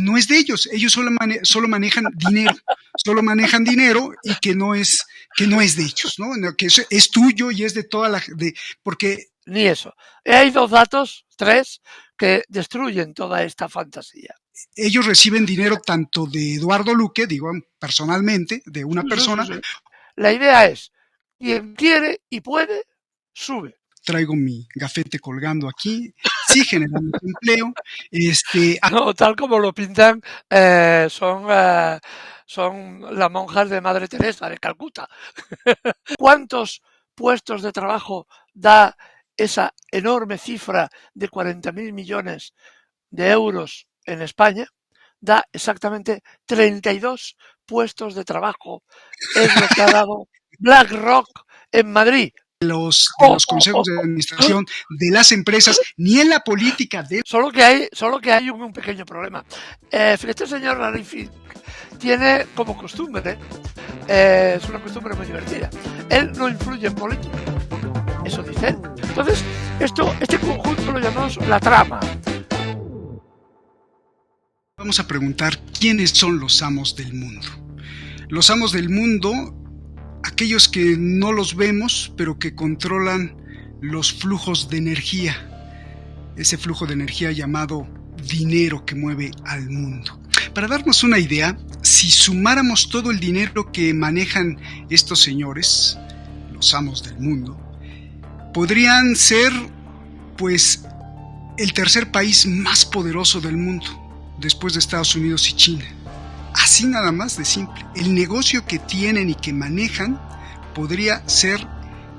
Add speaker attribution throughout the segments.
Speaker 1: no es de ellos. Ellos solo manejan dinero y que no es de ellos, ¿no? Que es tuyo y es de toda la... porque
Speaker 2: ni eso. Hay 2 datos, 3, que destruyen toda esta fantasía.
Speaker 1: Ellos reciben dinero tanto de Eduardo Luque, digo personalmente, de una persona.
Speaker 2: Sí. La idea es, quien quiere y puede, sube.
Speaker 1: Traigo mi gafete colgando aquí, sí generamos empleo.
Speaker 2: No, tal como lo pintan, son las monjas de Madre Teresa de Calcuta. ¿Cuántos puestos de trabajo da esa enorme cifra de 40.000 millones de euros en España? Da exactamente 32 puestos de trabajo. Es lo que ha dado BlackRock en Madrid.
Speaker 1: De los consejos de administración de las empresas, ni en la política de...
Speaker 2: Solo que hay un pequeño problema. Este señor Larry Fink tiene como costumbre, es una costumbre muy divertida, él no influye en política. Eso dice él. Entonces, este conjunto lo llamamos la trama.
Speaker 1: Vamos a preguntar quiénes son los amos del mundo. Los amos del mundo, aquellos que no los vemos, pero que controlan los flujos de energía. Ese flujo de energía llamado dinero que mueve al mundo. Para darnos una idea, si sumáramos todo el dinero que manejan estos señores, los amos del mundo, podrían ser, pues, el tercer país más poderoso del mundo, después de Estados Unidos y China. Así nada más de simple. El negocio que tienen y que manejan podría ser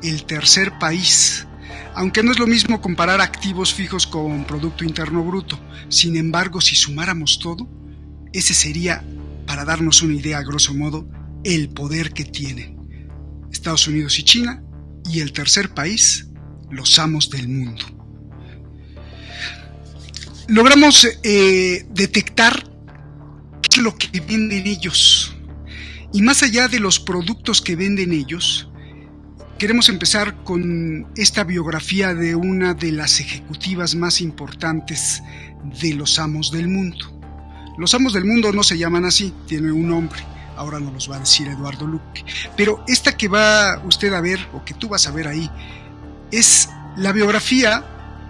Speaker 1: el tercer país. Aunque no es lo mismo comparar activos fijos con Producto Interno Bruto. Sin embargo, si sumáramos todo, ese sería, para darnos una idea a grosso modo, el poder que tienen Estados Unidos y China, y el tercer país, los amos del mundo. Logramos detectar qué es lo que venden ellos. Y más allá de los productos que venden ellos, queremos empezar con esta biografía de una de las ejecutivas más importantes de los amos del mundo. Los amos del mundo no se llaman así, tienen un nombre. Ahora nos los va a decir Eduardo Luque. Pero esta que va usted a ver, o que tú vas a ver ahí, es la biografía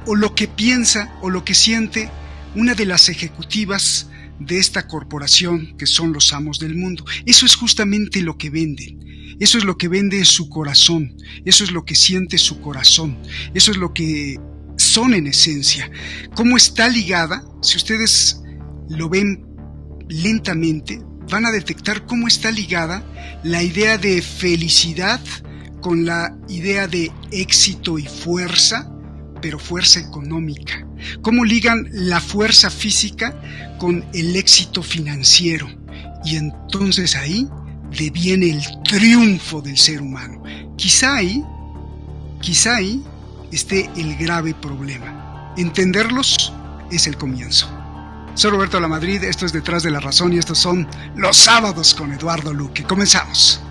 Speaker 1: o lo que piensa o lo que siente una de las ejecutivas de esta corporación que son los amos del mundo. Eso es justamente lo que venden. Eso es lo que vende su corazón. Eso es lo que siente su corazón. Eso es lo que son en esencia. Cómo está ligada, si ustedes lo ven lentamente, van a detectar cómo está ligada la idea de felicidad con la idea de éxito y fuerza, pero fuerza económica. Cómo ligan la fuerza física con el éxito financiero. Y entonces ahí deviene el triunfo del ser humano. Quizá ahí esté el grave problema. Entenderlos es el comienzo. Soy Roberto Lamadrid, esto es Detrás de la Razón y estos son Los Sábados con Eduardo Luque. Comenzamos.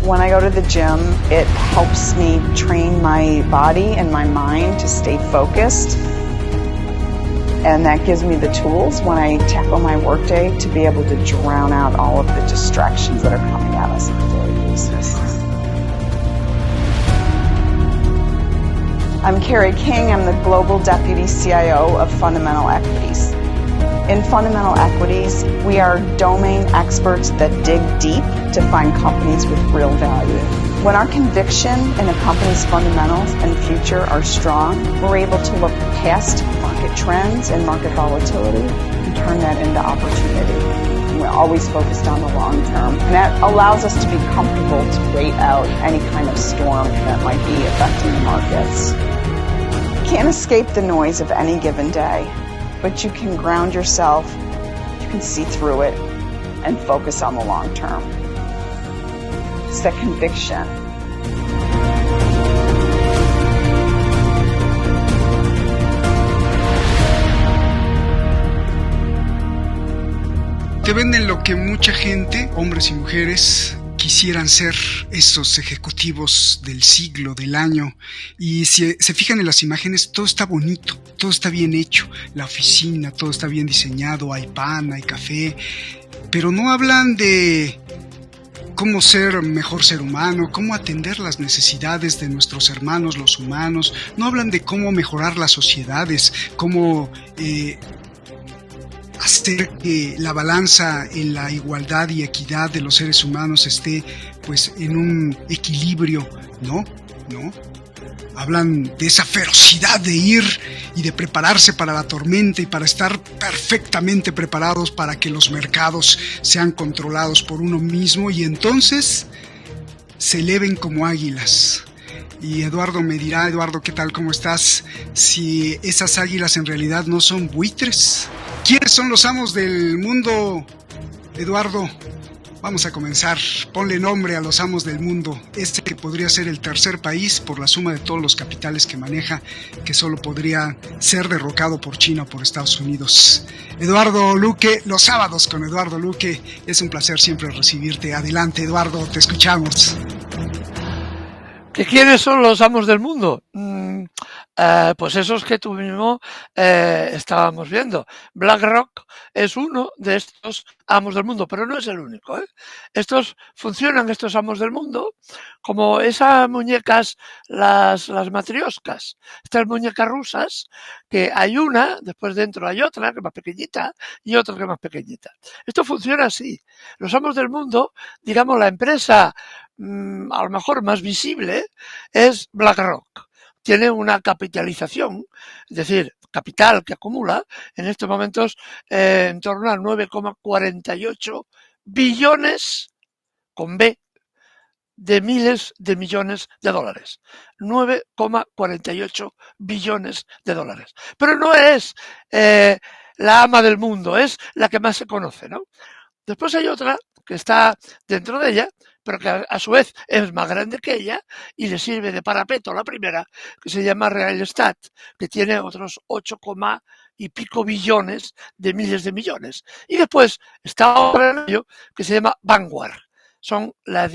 Speaker 3: When I go to the gym, it helps me train my body and my mind to stay focused. And that gives me the tools when I tackle my workday to be able to drown out all of the distractions that are coming at us on a daily basis. I'm Carrie King. I'm the Global Deputy CIO of Fundamental Equities. In Fundamental Equities, we are domain experts that dig deep to find companies with real value. When our conviction in a company's fundamentals and future are strong, we're able to look past market trends and market volatility and turn that into opportunity. And we're always focused on the long term. And that allows us to be comfortable to wait out any kind of storm that might be affecting the markets. You can't escape the noise of any given day, but you can ground yourself, you can see through it, and focus on the long term. It's that conviction.
Speaker 1: Te venden lo que mucha gente, hombres y mujeres, quisieran ser esos ejecutivos del siglo, del año. Y si se fijan en las imágenes, todo está bonito, todo está bien hecho. La oficina, todo está bien diseñado, hay pan, hay café. Pero no hablan de cómo ser mejor ser humano, cómo atender las necesidades de nuestros hermanos, los humanos. No hablan de cómo mejorar las sociedades, cómo hacer que la balanza en la igualdad y equidad de los seres humanos esté pues en un equilibrio, ¿no? Hablan de esa ferocidad de ir y de prepararse para la tormenta y para estar perfectamente preparados para que los mercados sean controlados por uno mismo y entonces se eleven como águilas. Y Eduardo me dirá, Eduardo, ¿qué tal? ¿Cómo estás? Si esas águilas en realidad no son buitres. ¿Quiénes son los amos del mundo, Eduardo? Vamos a comenzar. Ponle nombre a los amos del mundo. Este que podría ser el tercer país por la suma de todos los capitales que maneja, que solo podría ser derrocado por China o por Estados Unidos. Eduardo Luque, los sábados con Eduardo Luque. Es un placer siempre recibirte. Adelante, Eduardo, te escuchamos.
Speaker 2: ¿Que quiénes son los amos del mundo? Pues esos que tú mismo estábamos viendo. BlackRock es uno de estos amos del mundo, pero no es el único. Estos amos del mundo, como esas muñecas, las matrioscas, estas muñecas rusas, que hay una, después dentro hay otra que es más pequeñita y otra que es más pequeñita. Esto funciona así. Los amos del mundo, digamos, la empresa a lo mejor más visible es BlackRock. Tiene una capitalización, es decir, capital que acumula en estos momentos en torno a 9,48 billones, con B, de miles de millones de dólares. 9,48 billones de dólares. Pero no es la ama del mundo, es la que más se conoce, ¿no? Después hay otra que está dentro de ella, pero que a su vez es más grande que ella y le sirve de parapeto a la primera, que se llama Real Estate, que tiene otros 8, y pico billones de miles de millones. Y después está otra en ello que se llama Vanguard. Son las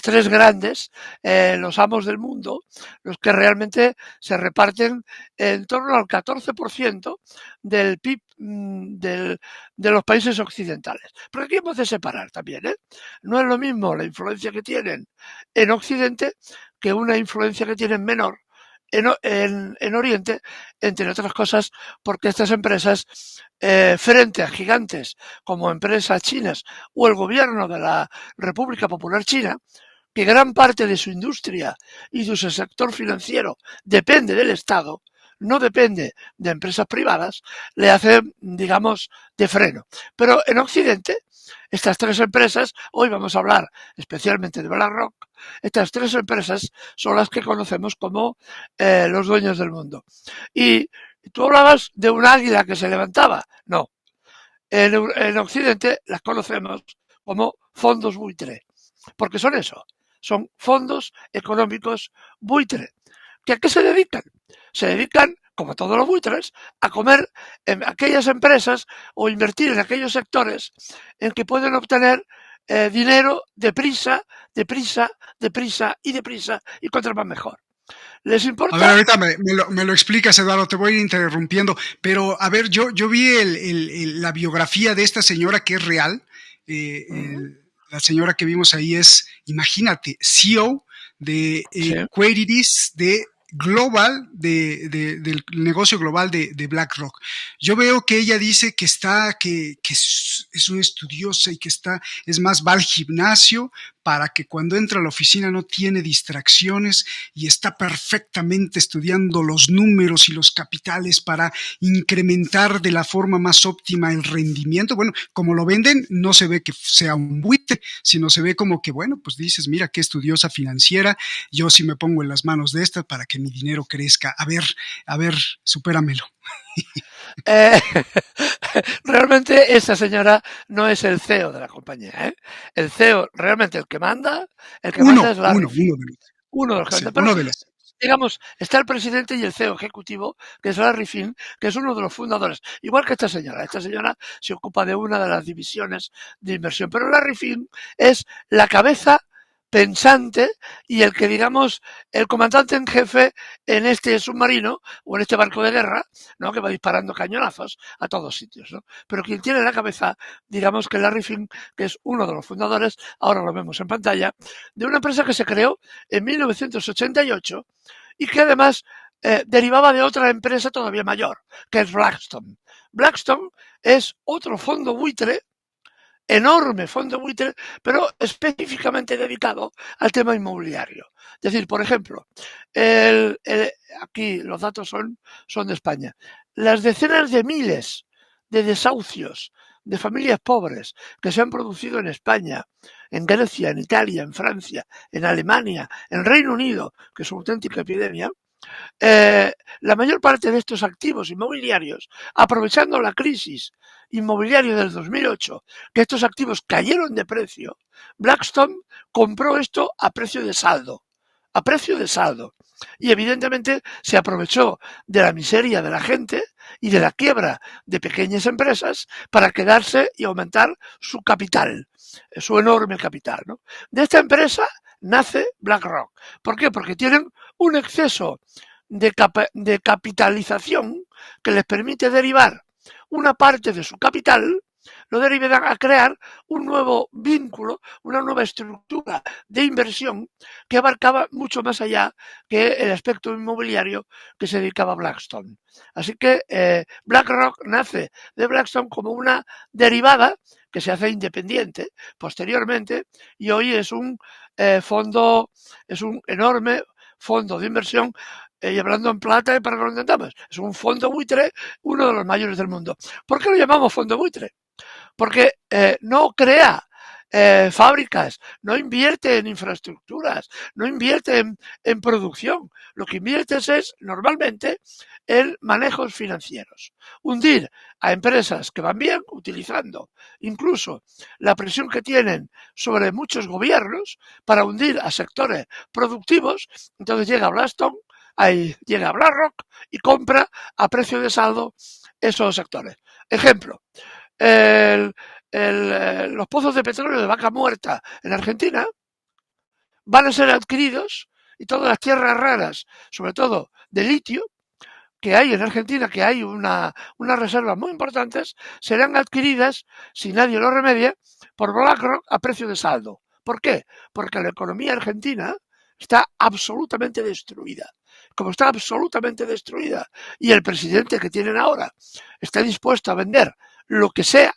Speaker 2: tres grandes, los amos del mundo, los que realmente se reparten en torno al 14% del PIB de los países occidentales. Pero aquí hemos de separar también, No es lo mismo la influencia que tienen en Occidente que una influencia que tienen menor en Oriente, entre otras cosas, porque estas empresas, frente a gigantes como empresas chinas o el gobierno de la República Popular China, que gran parte de su industria y de su sector financiero depende del Estado, no depende de empresas privadas, le hacen, digamos, de freno. Pero en Occidente, estas tres empresas, hoy vamos a hablar especialmente de BlackRock, estas tres empresas son las que conocemos como los dueños del mundo. Y tú hablabas de un águila que se levantaba. No. En Occidente las conocemos como fondos buitre, porque son eso, son fondos económicos buitre. ¿A qué se dedican? Se dedican, como todos los buitres, a comer en aquellas empresas o invertir en aquellos sectores en que pueden obtener dinero deprisa y cuanto más mejor. ¿Les importa?
Speaker 1: A ver, ahorita me lo explicas, Eduardo, te voy a ir interrumpiendo, pero a ver, yo vi la biografía de esta señora que es real, la señora que vimos ahí es, imagínate, CEO de Equities de global del negocio global de BlackRock. Yo veo que ella dice que es una estudiosa y que es más, va al gimnasio para que cuando entra a la oficina no tiene distracciones y está perfectamente estudiando los números y los capitales para incrementar de la forma más óptima el rendimiento. Bueno, como lo venden, no se ve que sea un buitre, sino se ve como que, bueno, pues dices, mira qué estudiosa financiera, yo sí me pongo en las manos de esta para que mi dinero crezca. A ver, supéramelo.
Speaker 2: Realmente esa señora no es el CEO de la compañía, El CEO, realmente el que manda es la uno de los
Speaker 1: pero
Speaker 2: digamos, está el presidente y el CEO ejecutivo, que es Larry Fink, que es uno de los fundadores, igual que esta señora. Esta señora se ocupa de una de las divisiones de inversión, pero Larry Fink es la cabeza pensante y el que, digamos, el comandante en jefe en este submarino o en este barco de guerra, ¿no?, que va disparando cañonazos a todos sitios, ¿no? Pero quien tiene la cabeza, digamos que Larry Fink, que es uno de los fundadores, ahora lo vemos en pantalla, de una empresa que se creó en 1988 y que además derivaba de otra empresa todavía mayor, que es Blackstone. Blackstone es otro fondo buitre, enorme fondo buitre, pero específicamente dedicado al tema inmobiliario. Es decir, por ejemplo, aquí los datos son de España. Las decenas de miles de desahucios de familias pobres que se han producido en España, en Grecia, en Italia, en Francia, en Alemania, en Reino Unido, que es una auténtica epidemia, la mayor parte de estos activos inmobiliarios, aprovechando la crisis inmobiliaria del 2008, que estos activos cayeron de precio, Blackstone compró esto a precio de saldo. A precio de saldo. Y evidentemente se aprovechó de la miseria de la gente y de la quiebra de pequeñas empresas para quedarse y aumentar su capital, su enorme capital, ¿no? De esta empresa nace BlackRock. ¿Por qué? Porque tienen un exceso de capitalización que les permite derivar una parte de su capital, lo derivan a crear un nuevo vínculo, una nueva estructura de inversión que abarcaba mucho más allá que el aspecto inmobiliario que se dedicaba a Blackstone. Así que BlackRock nace de Blackstone como una derivada que se hace independiente posteriormente y hoy es un fondo, es un enorme fondo de inversión, y hablando en plata para que lo entendamos, es un fondo buitre, uno de los mayores del mundo. ¿Por qué lo llamamos fondo buitre? Porque no crea fábricas, no invierte en infraestructuras, no invierte en producción. Lo que invierte es normalmente en manejos financieros. Hundir a empresas que van bien, utilizando incluso la presión que tienen sobre muchos gobiernos para hundir a sectores productivos. Entonces llega Blackstone, ahí llega BlackRock y compra a precio de saldo esos sectores. Ejemplo, los pozos de petróleo de Vaca Muerta en Argentina van a ser adquiridos y todas las tierras raras, sobre todo de litio, que hay en Argentina, que hay unas reservas muy importantes, serán adquiridas, si nadie lo remedia, por BlackRock a precio de saldo. ¿Por qué? Porque la economía argentina está absolutamente destruida. Como está absolutamente destruida y el presidente que tienen ahora está dispuesto a vender lo que sea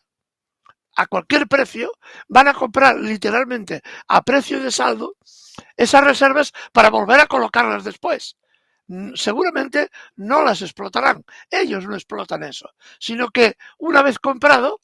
Speaker 2: a cualquier precio, van a comprar literalmente a precio de saldo esas reservas para volver a colocarlas después. Seguramente no las explotarán, ellos no explotan eso, sino que una vez comprado,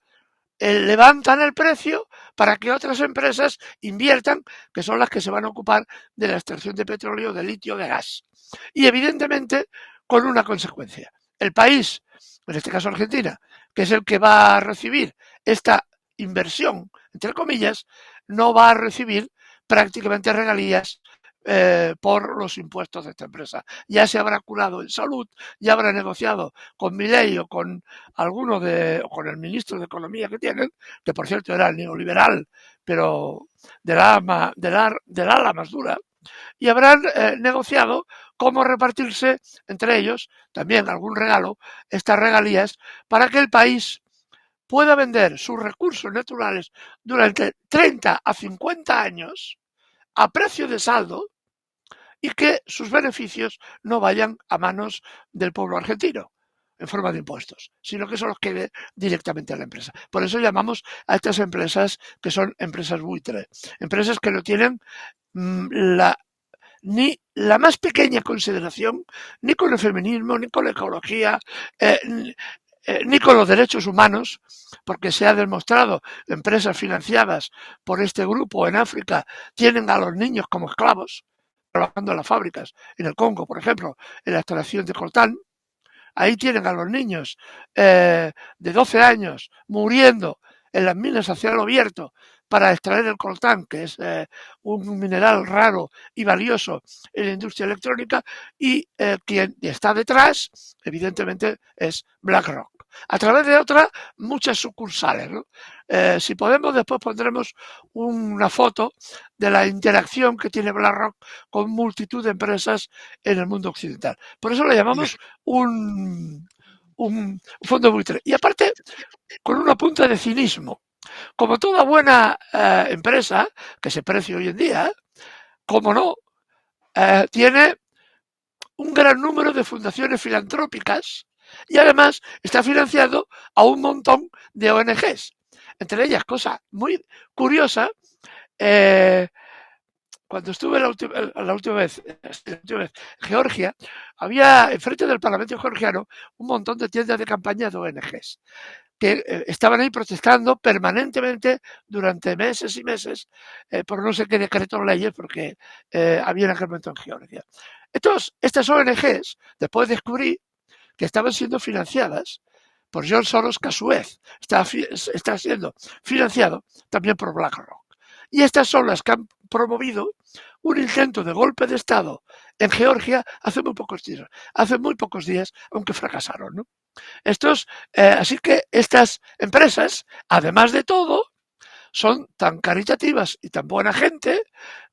Speaker 2: levantan el precio para que otras empresas inviertan, que son las que se van a ocupar de la extracción de petróleo, de litio, de gas. Y evidentemente con una consecuencia. El país, en este caso Argentina, que es el que va a recibir esta inversión, entre comillas, no va a recibir prácticamente regalías por los impuestos de esta empresa. Ya se habrá curado en salud, ya habrá negociado con Milei o con alguno o con el ministro de Economía que tienen, que por cierto era el neoliberal, pero del ala más dura, y habrán negociado cómo repartirse entre ellos, también algún regalo, estas regalías, para que el país pueda vender sus recursos naturales durante 30 a 50 años a precio de saldo y que sus beneficios no vayan a manos del pueblo argentino en forma de impuestos, sino que se los quede directamente a la empresa. Por eso llamamos a estas empresas que son empresas buitre, empresas que no tienen ni la más pequeña consideración, ni con el feminismo, ni con la ecología, ni con los derechos humanos, porque se ha demostrado, empresas financiadas por este grupo en África tienen a los niños como esclavos, trabajando en las fábricas, en el Congo, por ejemplo, en la extracción de coltán. Ahí tienen a los niños de 12 años muriendo en las minas a cielo abierto para extraer el coltán, que es un mineral raro y valioso en la industria electrónica, y quien está detrás, evidentemente, es BlackRock. A través de otras muchas sucursales, ¿no? Si podemos, después pondremos una foto de la interacción que tiene BlackRock con multitud de empresas en el mundo occidental. Por eso le llamamos un fondo buitre. Y aparte, con una punta de cinismo. Como toda buena empresa que se precia hoy en día, como no, tiene un gran número de fundaciones filantrópicas y además está financiado a un montón de ONGs. Entre ellas, cosa muy curiosa, cuando estuve la última vez en Georgia, había enfrente del Parlamento georgiano un montón de tiendas de campaña de ONGs que estaban ahí protestando permanentemente durante meses y meses por no sé qué decretos leyes porque había en aquel momento en Georgia. Entonces, estas ONGs, después descubrí que estaban siendo financiadas por George Soros, que a su vez está siendo financiado también por BlackRock. Y estas son las que han promovido un intento de golpe de Estado en Georgia hace muy pocos días, aunque fracasaron, ¿no? Así que estas empresas, además de todo, son tan caritativas y tan buena gente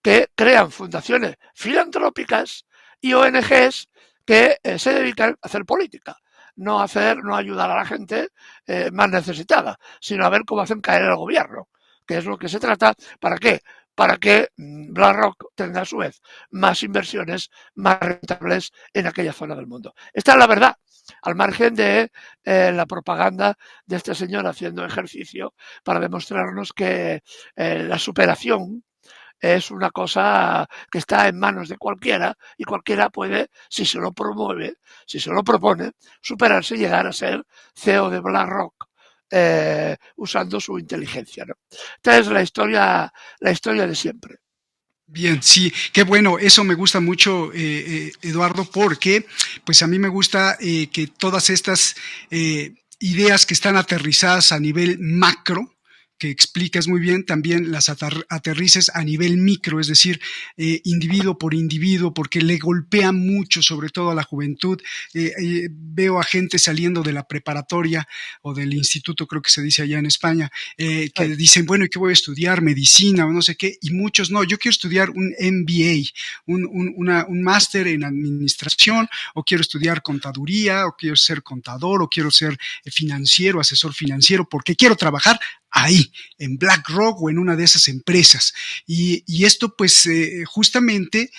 Speaker 2: que crean fundaciones filantrópicas y ONGs que se dedican a hacer política. No ayudar a la gente más necesitada, sino a ver cómo hacen caer el gobierno, que es lo que se trata. ¿Para qué? Para que BlackRock tenga a su vez más inversiones más rentables en aquella zona del mundo. Esta es la verdad, al margen de la propaganda de esta señora haciendo ejercicio para demostrarnos que la superación es una cosa que está en manos de cualquiera y cualquiera puede, si se lo promueve, si se lo propone, superarse y llegar a ser CEO de BlackRock usando su inteligencia, ¿no? Esta es la historia de siempre.
Speaker 1: Bien, sí, qué bueno, eso me gusta mucho, Eduardo, porque pues a mí me gusta que todas estas ideas que están aterrizadas a nivel macro, que explicas muy bien, también las aterrices a nivel micro, es decir, individuo por individuo, porque le golpea mucho, sobre todo a la juventud. Veo a gente saliendo de la preparatoria o del instituto, creo que se dice allá en España, que dicen, bueno, ¿y qué voy a estudiar? Medicina o no sé qué, y muchos no, yo quiero estudiar un MBA, un máster en administración, o quiero estudiar contaduría, o quiero ser contador, o quiero ser financiero, asesor financiero, porque quiero trabajar ahí, en BlackRock o en una de esas empresas. Y esto pues justamente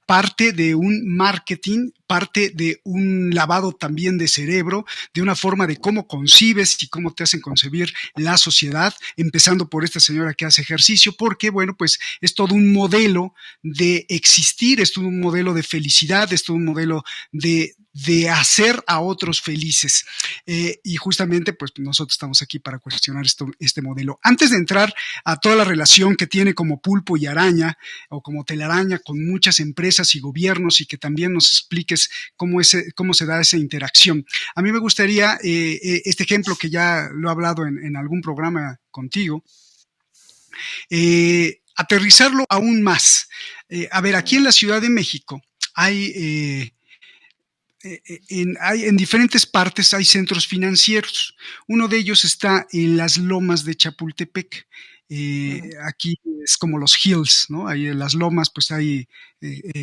Speaker 1: parte de un marketing, parte de un lavado también de cerebro, de una forma de cómo concibes y cómo te hacen concebir la sociedad, empezando por esta señora que hace ejercicio, porque bueno, pues es todo un modelo de existir, es todo un modelo de felicidad, es todo un modelo de hacer a otros felices. Y justamente, pues nosotros estamos aquí para cuestionar este modelo. Antes de entrar a toda la relación que tiene como pulpo y araña, o como telaraña con muchas empresas y gobiernos, y que también nos expliques cómo se da esa interacción. A mí me gustaría, este ejemplo que ya lo he hablado en algún programa contigo, aterrizarlo aún más. A ver, aquí en la Ciudad de México hay en diferentes partes hay centros financieros. Uno de ellos está en las lomas de Chapultepec. Aquí es como los hills, ¿no? Ahí en las lomas pues hay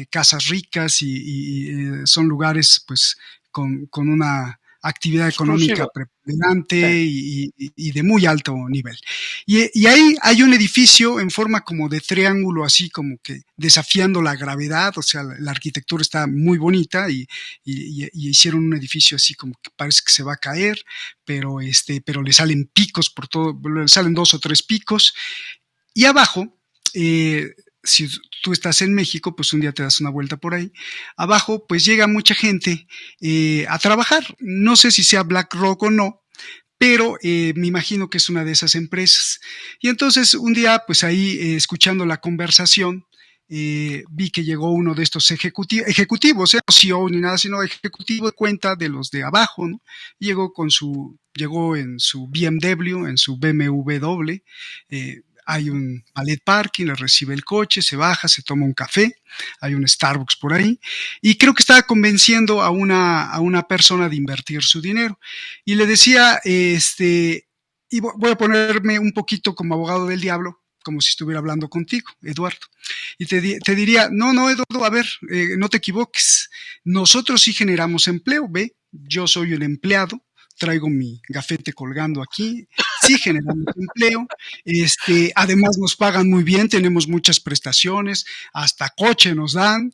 Speaker 1: casas ricas y son lugares pues con una actividad económica preponderante y de muy alto nivel. Y ahí hay un edificio en forma como de triángulo, así como que desafiando la gravedad, o sea, la arquitectura está muy bonita y hicieron un edificio así como que parece que se va a caer, pero le salen picos por todo, le salen 2 o 3 picos. Y abajo, si tú estás en México, pues un día te das una vuelta por ahí. Abajo, pues llega mucha gente a trabajar. No sé si sea BlackRock o no, pero me imagino que es una de esas empresas. Y entonces un día, pues ahí escuchando la conversación, vi que llegó uno de estos ejecutivos, no CEO ni nada, sino ejecutivo de cuenta de los de abajo, ¿no? Llegó en su BMW, en su BMW doble, hay un valet parking, le recibe el coche, se baja, se toma un café, hay un Starbucks por ahí, y creo que estaba convenciendo a una persona de invertir su dinero. Y le decía, y voy a ponerme un poquito como abogado del diablo, como si estuviera hablando contigo, Eduardo. Y te diría, no, Eduardo, a ver, no te equivoques. Nosotros sí generamos empleo, ve, yo soy el empleado, traigo mi gafete colgando aquí, sí generamos empleo, además nos pagan muy bien, tenemos muchas prestaciones, hasta coche nos dan,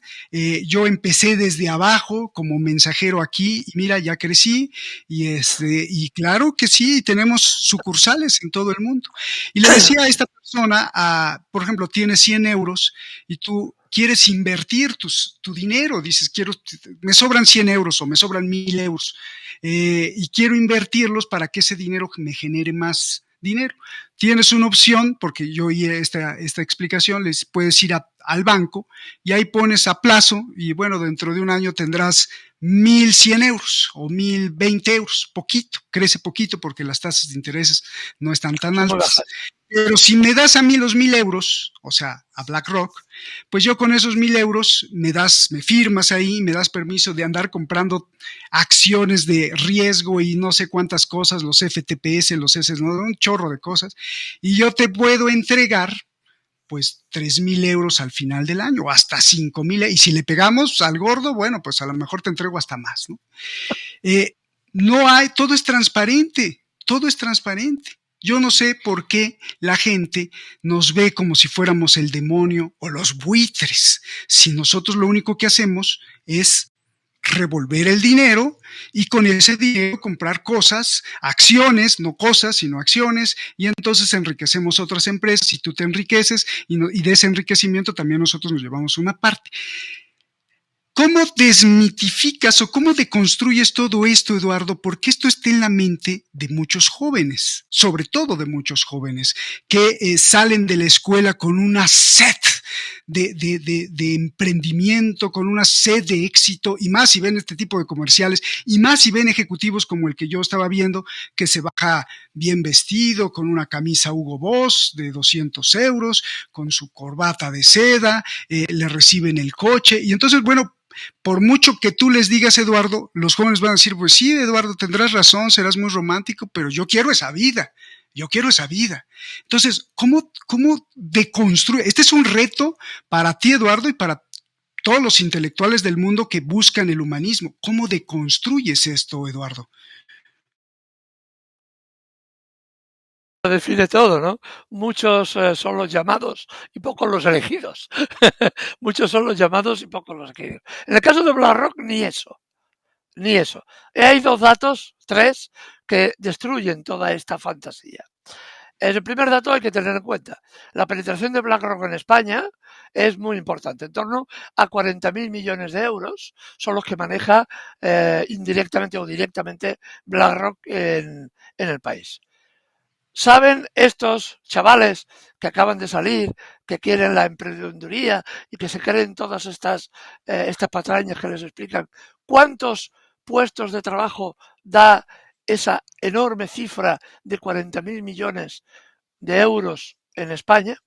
Speaker 1: yo empecé desde abajo como mensajero aquí, y mira, ya crecí, y claro que sí, tenemos sucursales en todo el mundo. Y le decía a esta persona, por ejemplo, tienes 100 euros y tú quieres invertir tu dinero, dices, me sobran 100 euros o me sobran 1000 euros, y quiero invertirlos para que ese dinero me genere más dinero. Tienes una opción, porque yo oí esta explicación, les puedes ir al banco y ahí pones a plazo y bueno, dentro de un año tendrás 1100 euros o 1020 euros, poquito, crece poquito porque las tasas de intereses no están tan altas. Pero si me das a mí los 1000 euros, o sea, a BlackRock, pues yo con esos 1000 euros me firmas ahí, me das permiso de andar comprando acciones de riesgo y no sé cuántas cosas, los FTPS, los S, ¿no? Un chorro de cosas, y yo te puedo entregar pues 3000 euros al final del año, o hasta 5000, y si le pegamos al gordo, bueno, pues a lo mejor te entrego hasta más, ¿no? Todo es transparente, todo es transparente. Yo no sé por qué la gente nos ve como si fuéramos el demonio o los buitres, si nosotros lo único que hacemos es revolver el dinero y con ese dinero comprar cosas, acciones, no cosas, sino acciones, y entonces enriquecemos otras empresas y tú te enriqueces y de ese enriquecimiento también nosotros nos llevamos una parte. ¿Cómo desmitificas o cómo deconstruyes todo esto, Eduardo? Porque esto está en la mente de muchos jóvenes, sobre todo de muchos jóvenes, que salen de la escuela con una sed de emprendimiento, con una sed de éxito, y más si ven este tipo de comerciales, y más si ven ejecutivos como el que yo estaba viendo, que se baja bien vestido, con una camisa Hugo Boss de 200 euros, con su corbata de seda, le reciben el coche, y entonces, bueno, por mucho que tú les digas, Eduardo, los jóvenes van a decir, pues sí, Eduardo, tendrás razón, serás muy romántico, pero yo quiero esa vida. Entonces, ¿cómo deconstruye? Este es un reto para ti, Eduardo, y para todos los intelectuales del mundo que buscan el humanismo. ¿Cómo deconstruyes esto, Eduardo?
Speaker 2: Lo define todo, ¿no? Muchos son los llamados y pocos los elegidos. Muchos son los llamados y pocos los elegidos. En el caso de BlackRock, ni eso. Hay 2 datos, 3, que destruyen toda esta fantasía. El primer dato hay que tener en cuenta. La penetración de BlackRock en España es muy importante. En torno a 40.000 millones de euros son los que maneja indirectamente o directamente BlackRock en el país. ¿Saben estos chavales que acaban de salir, que quieren la emprendeduría y que se creen todas estas patrañas que les explican, cuántos puestos de trabajo da esa enorme cifra de 40.000 millones de euros en España?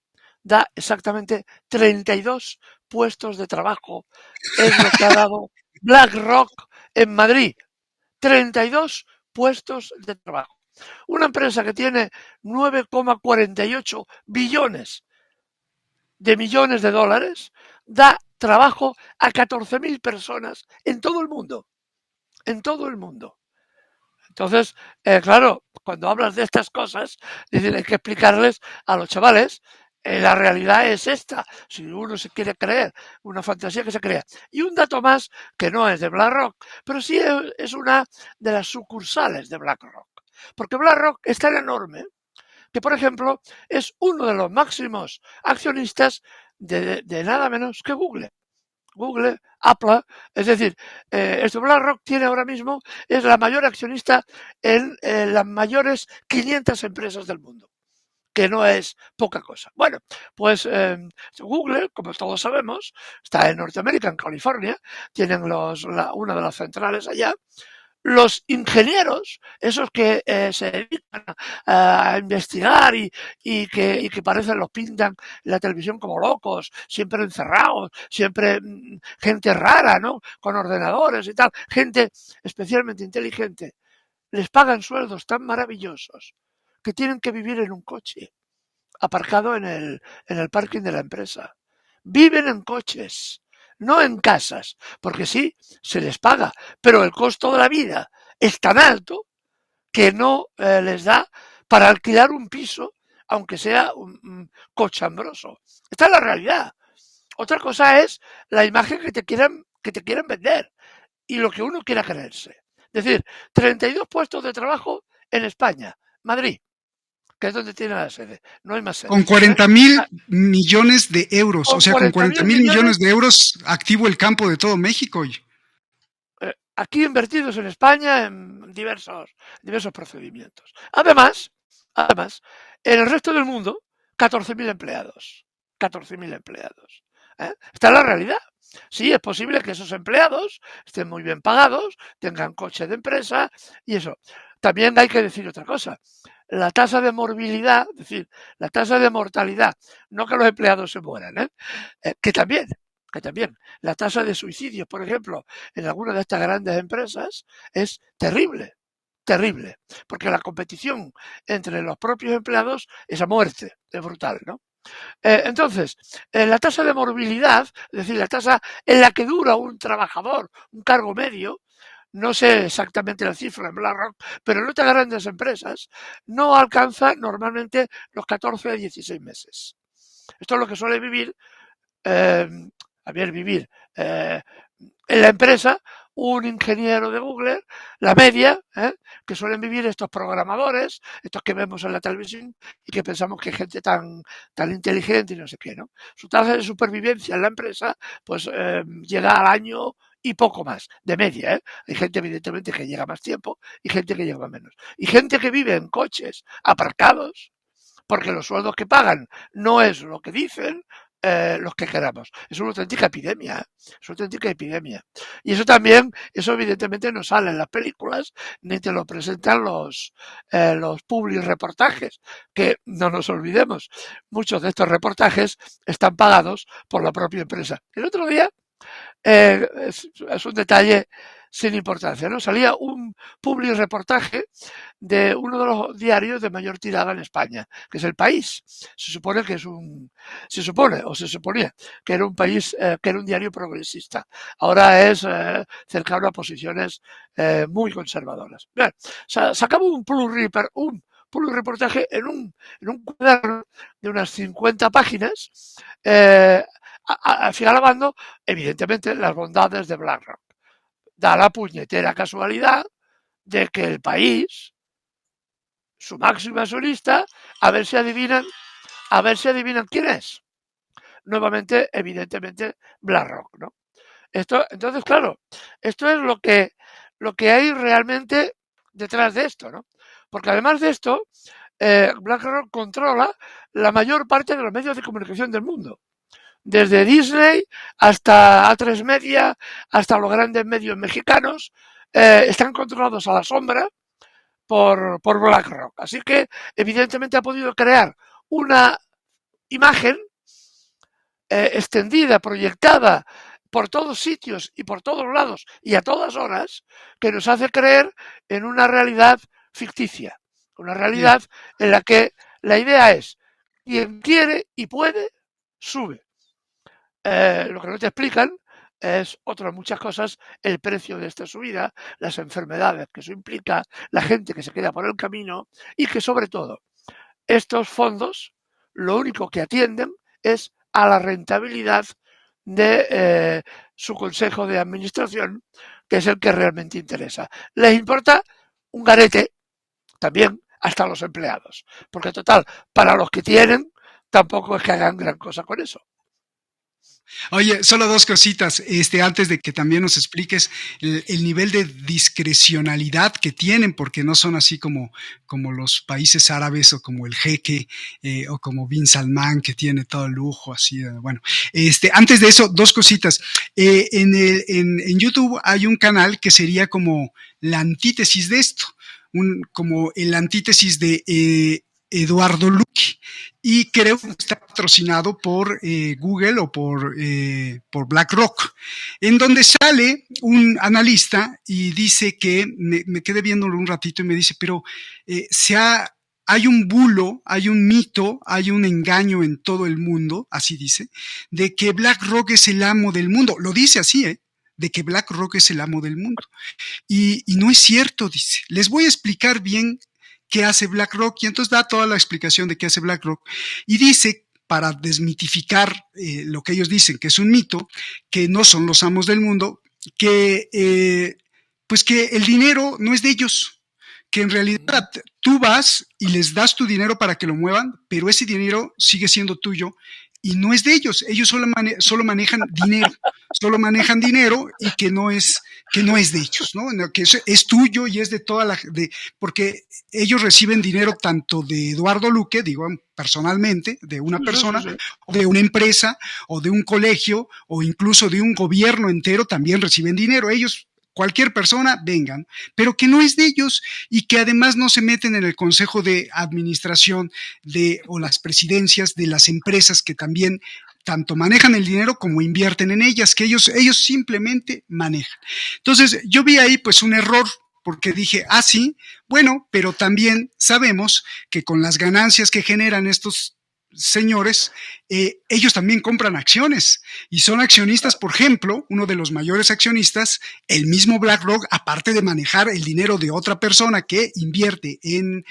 Speaker 2: Da exactamente 32 puestos de trabajo. Es lo que ha dado BlackRock en Madrid. 32 puestos de trabajo. Una empresa que tiene 9,48 billones de millones de dólares da trabajo a 14.000 personas en todo el mundo. En todo el mundo. Entonces, claro, cuando hablas de estas cosas, hay que explicarles a los chavales, la realidad es esta, si uno se quiere creer, una fantasía que se crea. Y un dato más, que no es de BlackRock, pero sí es una de las sucursales de BlackRock. Porque BlackRock es tan enorme que, por ejemplo, es uno de los máximos accionistas de nada menos que Google. Google, Apple, es decir, BlackRock tiene ahora mismo, es la mayor accionista en las mayores 500 empresas del mundo, que no es poca cosa. Bueno, pues Google, como todos sabemos, está en Norteamérica, en California, tienen una de las centrales allá, Los ingenieros, esos que se dedican a investigar y que parecen, los pintan en la televisión como locos, siempre encerrados, siempre gente rara, ¿no? Con ordenadores y tal, gente especialmente inteligente, les pagan sueldos tan maravillosos que tienen que vivir en un coche aparcado en el parking de la empresa. Viven en coches, no en casas, porque sí, se les paga, pero el costo de la vida es tan alto que no les da para alquilar un piso, aunque sea un cochambroso. Esta es la realidad. Otra cosa es la imagen que te quieren vender y lo que uno quiera creerse. Es decir, 32 puestos de trabajo en España, Madrid, que es donde tiene la sede. No hay más sedes.
Speaker 1: Con 40.000 millones de euros.
Speaker 2: Con
Speaker 1: O sea, con 40.000 millones de euros activo el campo de todo México.
Speaker 2: Aquí invertidos en España en diversos procedimientos. Además, en el resto del mundo, 14.000 empleados. 14.000 empleados. Esta es la realidad. Sí, es posible que esos empleados estén muy bien pagados, tengan coche de empresa y eso. También hay que decir otra cosa. La tasa de morbilidad, es decir, la tasa de mortalidad, no que los empleados se mueran, que también, la tasa de suicidios, por ejemplo, en algunas de estas grandes empresas es terrible, terrible, porque la competición entre los propios empleados es a muerte, es brutal, ¿no? Entonces, la tasa de morbilidad, es decir, la tasa en la que dura un trabajador, un cargo medio, no sé exactamente la cifra en BlackRock, pero en otras grandes empresas no alcanza normalmente los 14 a 16 meses. Esto es lo que suele vivir en la empresa un ingeniero de Google, la media, que suelen vivir estos programadores, estos que vemos en la televisión y que pensamos que es gente tan inteligente y no sé qué, ¿no? Su tasa de supervivencia en la empresa pues llega al año y poco más, de media, ¿eh? Hay gente evidentemente que llega más tiempo y gente que llega menos. Y gente que vive en coches aparcados, porque los sueldos que pagan no es lo que dicen los que queramos. Es una auténtica epidemia, es una auténtica epidemia. Y eso también, eso evidentemente no sale en las películas, ni te lo presentan los public reportajes, que no nos olvidemos, muchos de estos reportajes están pagados por la propia empresa. El otro día, es un detalle sin importancia, ¿no? Salía un public reportaje de uno de los diarios de mayor tirada en España, que es El País. Se suponía que era un país, que era un diario progresista. Ahora es cercano a posiciones muy conservadoras. Bien, sacaba un plurireportaje en un cuaderno de unas 50 páginas, alabando, evidentemente, las bondades de BlackRock. Da la puñetera casualidad de que El País, su máxima accionista, a ver si adivinan quién es. Nuevamente, evidentemente, BlackRock, ¿no? Entonces, claro, esto es lo que hay realmente detrás de esto, ¿no? Porque además de esto, BlackRock controla la mayor parte de los medios de comunicación del mundo. Desde Disney hasta A3 Media, hasta los grandes medios mexicanos, están controlados a la sombra por BlackRock. Así que, evidentemente, ha podido crear una imagen extendida, proyectada por todos sitios y por todos lados y a todas horas, que nos hace creer en una realidad ficticia, una realidad en la que la idea es, quien quiere y puede, sube. Lo que no te explican es otras muchas cosas, el precio de esta subida, las enfermedades que eso implica, la gente que se queda por el camino y que sobre todo estos fondos lo único que atienden es a la rentabilidad de su consejo de administración, que es el que realmente interesa. Les importa un garete también hasta los empleados, porque total, para los que tienen, tampoco es que hagan gran cosa con eso.
Speaker 1: Oye, solo dos cositas, antes de que también nos expliques el nivel de discrecionalidad que tienen, porque no son así como los países árabes o como el jeque o como Bin Salman, que tiene todo el lujo, así, bueno. Antes de eso, dos cositas. En YouTube hay un canal que sería como la antítesis de esto, como el antítesis de Eduardo Luque, y creo que está patrocinado por Google o por BlackRock, en donde sale un analista y dice que, me quedé viéndolo un ratito y me dice, pero hay un bulo, hay un mito, hay un engaño en todo el mundo, así dice, de que BlackRock es el amo del mundo. Lo dice así, de que BlackRock es el amo del mundo. Y no es cierto, dice. Les voy a explicar bien qué hace BlackRock, y entonces da toda la explicación de qué hace BlackRock, y dice, para desmitificar lo que ellos dicen, que es un mito, que no son los amos del mundo, que pues que el dinero no es de ellos, que en realidad tú vas y les das tu dinero para que lo muevan, pero ese dinero sigue siendo tuyo y no es de ellos. Ellos solo manejan dinero y que no es de ellos, ¿no? Que es tuyo y es de porque ellos reciben dinero tanto de Eduardo Luque, digo personalmente, de una persona, o de una empresa, o de un colegio, o incluso de un gobierno entero, también reciben dinero. Ellos, cualquier persona, vengan, pero que no es de ellos y que además no se meten en el consejo de administración o las presidencias de las empresas que también tanto manejan el dinero como invierten en ellas, que ellos simplemente manejan. Entonces, yo vi ahí pues un error, porque dije, sí, bueno, pero también sabemos que con las ganancias que generan estos señores, ellos también compran acciones y son accionistas. Por ejemplo, uno de los mayores accionistas, el mismo BlackRock, aparte de manejar el dinero de otra persona que invierte en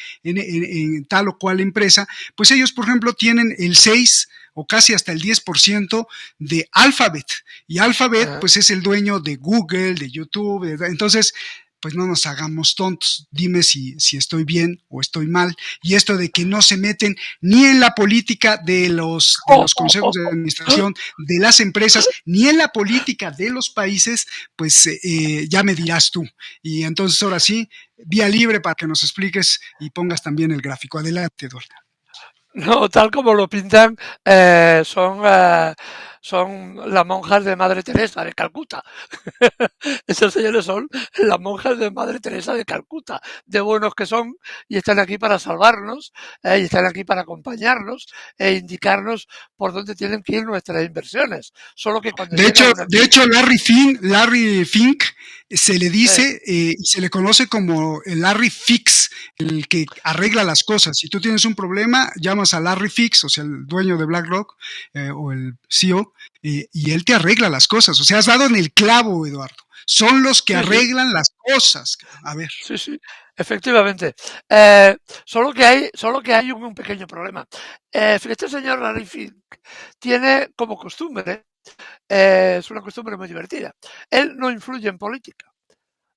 Speaker 1: tal o cual empresa, pues ellos, por ejemplo, tienen el 6 o casi hasta el 10% de Alphabet, y Alphabet pues es el dueño de Google, de YouTube, entonces pues no nos hagamos tontos. Dime si estoy bien o estoy mal. Y esto de que no se meten ni en la política de los consejos de administración de las empresas, ni en la política de los países, pues ya me dirás tú. Y entonces ahora sí, vía libre para que nos expliques y pongas también el gráfico. Adelante, Eduardo.
Speaker 2: No, tal como lo pintan, son las monjas de Madre Teresa de Calcuta. Esos señores son las monjas de Madre Teresa de Calcuta, de buenos que son, y están aquí para salvarnos, y están aquí para acompañarnos e indicarnos por dónde tienen que ir nuestras inversiones. Solo que cuando
Speaker 1: de hecho, Larry Fink se le dice y se le conoce como el Larry Fix, el que arregla las cosas. Si tú tienes un problema, llamas a Larry Fix, o sea, el dueño de BlackRock o el CEO, y él te arregla las cosas. O sea, has dado en el clavo, Eduardo. Son los que arreglan las cosas. A ver.
Speaker 2: Sí, efectivamente. Solo que hay un pequeño problema. Este señor Larry Fink tiene como costumbre, es una costumbre muy divertida. Él no influye en política.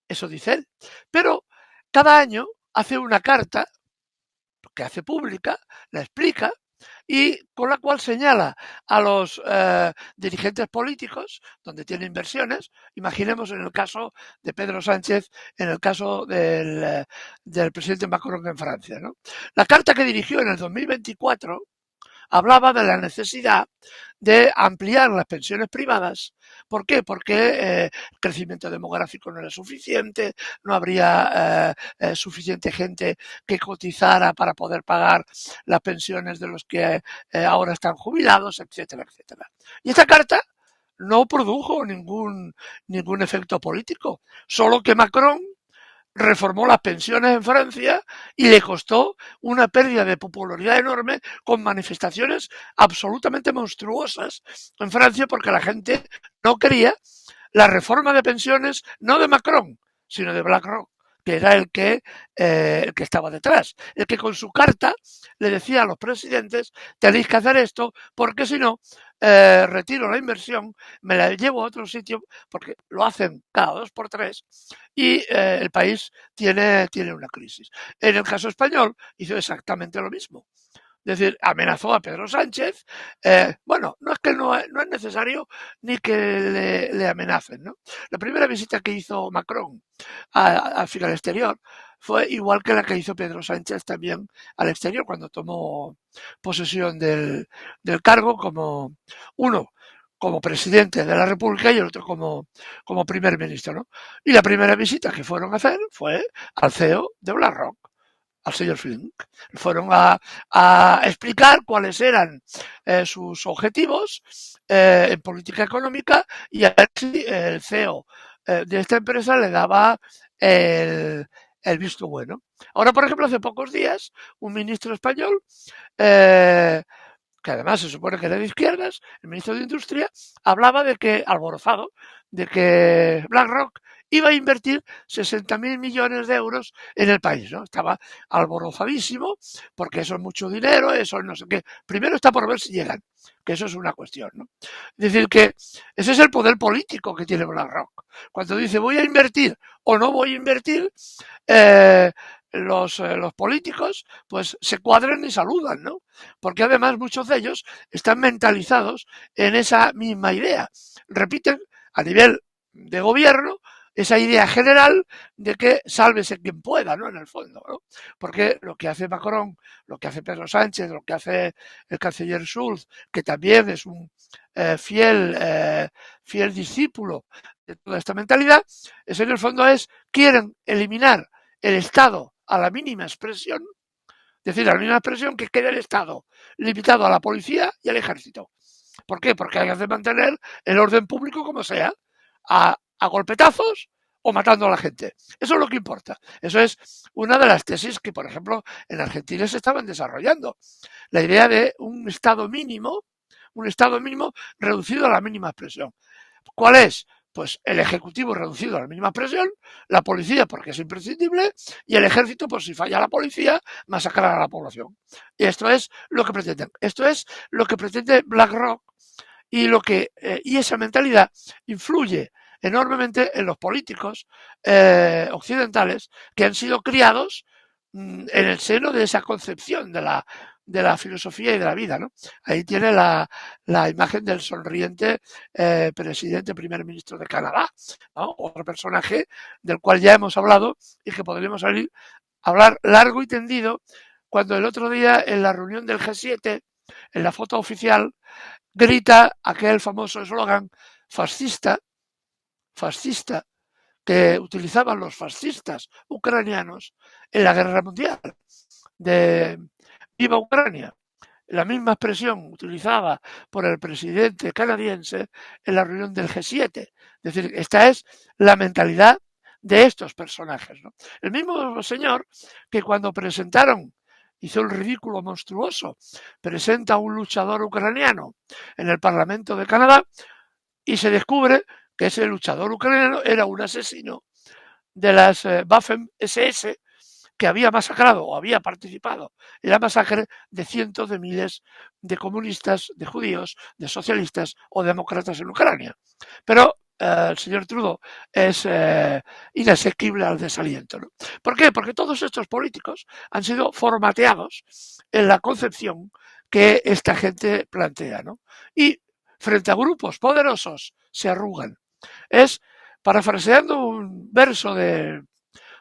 Speaker 2: Eso dice él. Pero cada año hace una carta que hace pública, la explica, y con la cual señala a los dirigentes políticos donde tiene inversiones. Imaginemos en el caso de Pedro Sánchez, en el caso del presidente Macron en Francia, ¿no? La carta que dirigió en el 2024 hablaba de la necesidad de ampliar las pensiones privadas. ¿Por qué? Porque el crecimiento demográfico no era suficiente, no habría suficiente gente que cotizara para poder pagar las pensiones de los que ahora están jubilados, etcétera, etcétera. Y esta carta no produjo ningún efecto político, solo que Macron reformó las pensiones en Francia y le costó una pérdida de popularidad enorme, con manifestaciones absolutamente monstruosas en Francia, porque la gente no quería la reforma de pensiones, no de Macron, sino de BlackRock, que era el que estaba detrás, el que con su carta le decía a los presidentes: tenéis que hacer esto, porque si no, retiro la inversión, me la llevo a otro sitio, porque lo hacen cada 2 por 3 y el país tiene una crisis. En el caso español hizo exactamente lo mismo. Es decir, amenazó a Pedro Sánchez. Bueno, no es que no es necesario ni que le amenacen, ¿no? La primera visita que hizo Macron al exterior fue igual que la que hizo Pedro Sánchez también al exterior cuando tomó posesión del cargo uno como presidente de la República y el otro como primer ministro, ¿no? Y la primera visita que fueron a hacer fue al CEO de BlackRock, al señor Flink. Fueron a explicar cuáles eran sus objetivos en política económica y a ver si el CEO de esta empresa le daba el visto bueno. Ahora, por ejemplo, hace pocos días, un ministro español, que además se supone que era de izquierdas, el ministro de Industria, hablaba de que, alborozado, de que BlackRock iba a invertir 60.000 millones de euros en el país, ¿no? Estaba alborozadísimo porque eso es mucho dinero, eso no sé qué. Primero está por ver si llegan, que eso es una cuestión, ¿no? Es decir, que ese es el poder político que tiene BlackRock. Cuando dice voy a invertir o no voy a invertir, los políticos pues se cuadran y saludan, ¿no? Porque además muchos de ellos están mentalizados en esa misma idea. Repiten a nivel de gobierno esa idea general de que sálvese quien pueda, ¿no? En el fondo, ¿no? Porque lo que hace Macron, lo que hace Pedro Sánchez, lo que hace el canciller Schulz, que también es un fiel discípulo de toda esta mentalidad, es en el fondo quieren eliminar el Estado a la mínima expresión, es decir, a la mínima expresión que quede el Estado limitado a la policía y al ejército. ¿Por qué? Porque hay que mantener el orden público como sea, a golpetazos o matando a la gente. Eso es lo que importa. Eso es una de las tesis que, por ejemplo, en Argentina se estaban desarrollando. La idea de un Estado mínimo reducido a la mínima expresión. ¿Cuál es? Pues el Ejecutivo reducido a la mínima expresión, la policía porque es imprescindible y el ejército, por si falla la policía, masacrar a la población. Y esto es lo que pretenden. Esto es lo que pretende BlackRock y esa mentalidad influye enormemente en los políticos occidentales que han sido criados en el seno de esa concepción de la filosofía y de la vida, ¿no? Ahí tiene la imagen del sonriente primer ministro de Canadá, ¿no? Otro personaje del cual ya hemos hablado y que podríamos hablar largo y tendido cuando el otro día en la reunión del G7, en la foto oficial, grita aquel famoso eslogan fascista que utilizaban los fascistas ucranianos en la guerra mundial, de ¡Viva Ucrania! La misma expresión utilizada por el presidente canadiense en la reunión del G7. Es decir, esta es la mentalidad de estos personajes, ¿no? El mismo señor que cuando hizo el ridículo monstruoso, presenta a un luchador ucraniano en el Parlamento de Canadá y se descubre que ese luchador ucraniano era un asesino de las Waffen-SS que había masacrado o había participado en la masacre de cientos de miles de comunistas, de judíos, de socialistas o demócratas en Ucrania. Pero el señor Trudeau es inasequible al desaliento, ¿no? ¿Por qué? Porque todos estos políticos han sido formateados en la concepción que esta gente plantea, ¿no? Y frente a grupos poderosos se arrugan. Es, parafraseando un verso de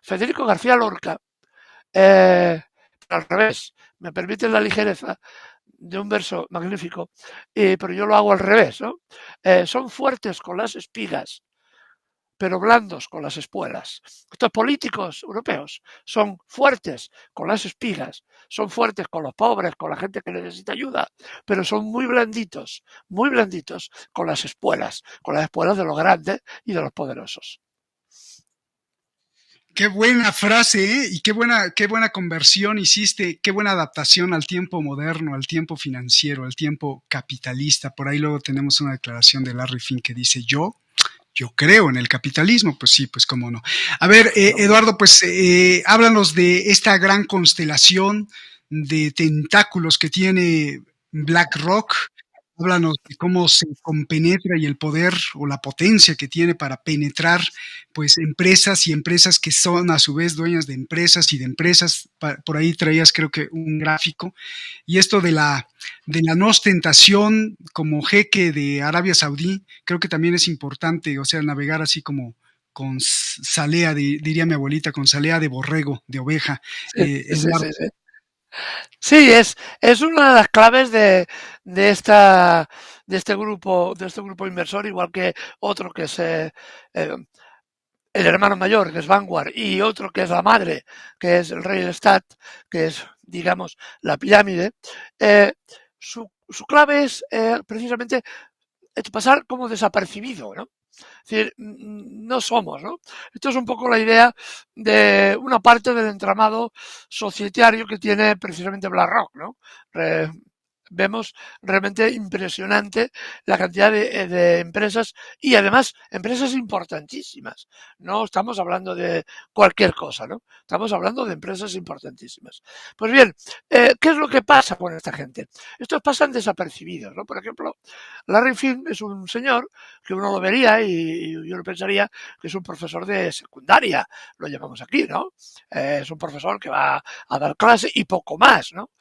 Speaker 2: Federico García Lorca, al revés, me permiten la ligereza de un verso magnífico, pero yo lo hago al revés, ¿no? Son fuertes con las espigas, pero blandos con las espuelas. Estos políticos europeos son fuertes con las espigas, son fuertes con los pobres, con la gente que necesita ayuda, pero son muy blanditos con las espuelas de los grandes y de los poderosos.
Speaker 1: Qué buena frase, ¿eh? Y qué buena conversión hiciste, qué buena adaptación al tiempo moderno, al tiempo financiero, al tiempo capitalista. Por ahí luego tenemos una declaración de Larry Fink que dice, yo creo en el capitalismo. Pues sí, pues cómo no. A ver, Eduardo, pues háblanos de esta gran constelación de tentáculos que tiene BlackRock. Háblanos de cómo se compenetra y el poder o la potencia que tiene para penetrar, pues, empresas y empresas que son a su vez dueñas de empresas y de empresas. Por ahí traías creo que un gráfico. Y esto de la no ostentación como jeque de Arabia Saudí, creo que también es importante, o sea, navegar así como con salea, diría mi abuelita, con salea de borrego, de oveja.
Speaker 2: Sí, sí,
Speaker 1: Eduardo.
Speaker 2: sí, sí. Sí, es una de las claves de esta de este grupo inversor, igual que otro que es el hermano mayor, que es Vanguard, y otro que es la madre, que es el Real Estate, que es, digamos, la pirámide. Su clave es precisamente pasar como desapercibido, ¿no? Es decir, no somos, ¿no? Esto es un poco la idea de una parte del entramado societario que tiene precisamente BlackRock, ¿no? Vemos realmente impresionante la cantidad de empresas y además empresas importantísimas. No estamos hablando de cualquier cosa, ¿no? Estamos hablando de empresas importantísimas. Pues bien, ¿qué es lo que pasa con esta gente? Estos pasan desapercibidos, ¿no? Por ejemplo, Larry Fink es un señor que uno lo vería y yo lo pensaría que es un profesor de secundaria, lo llamamos aquí, ¿no? Es un profesor que va a dar clase y poco más, ¿no?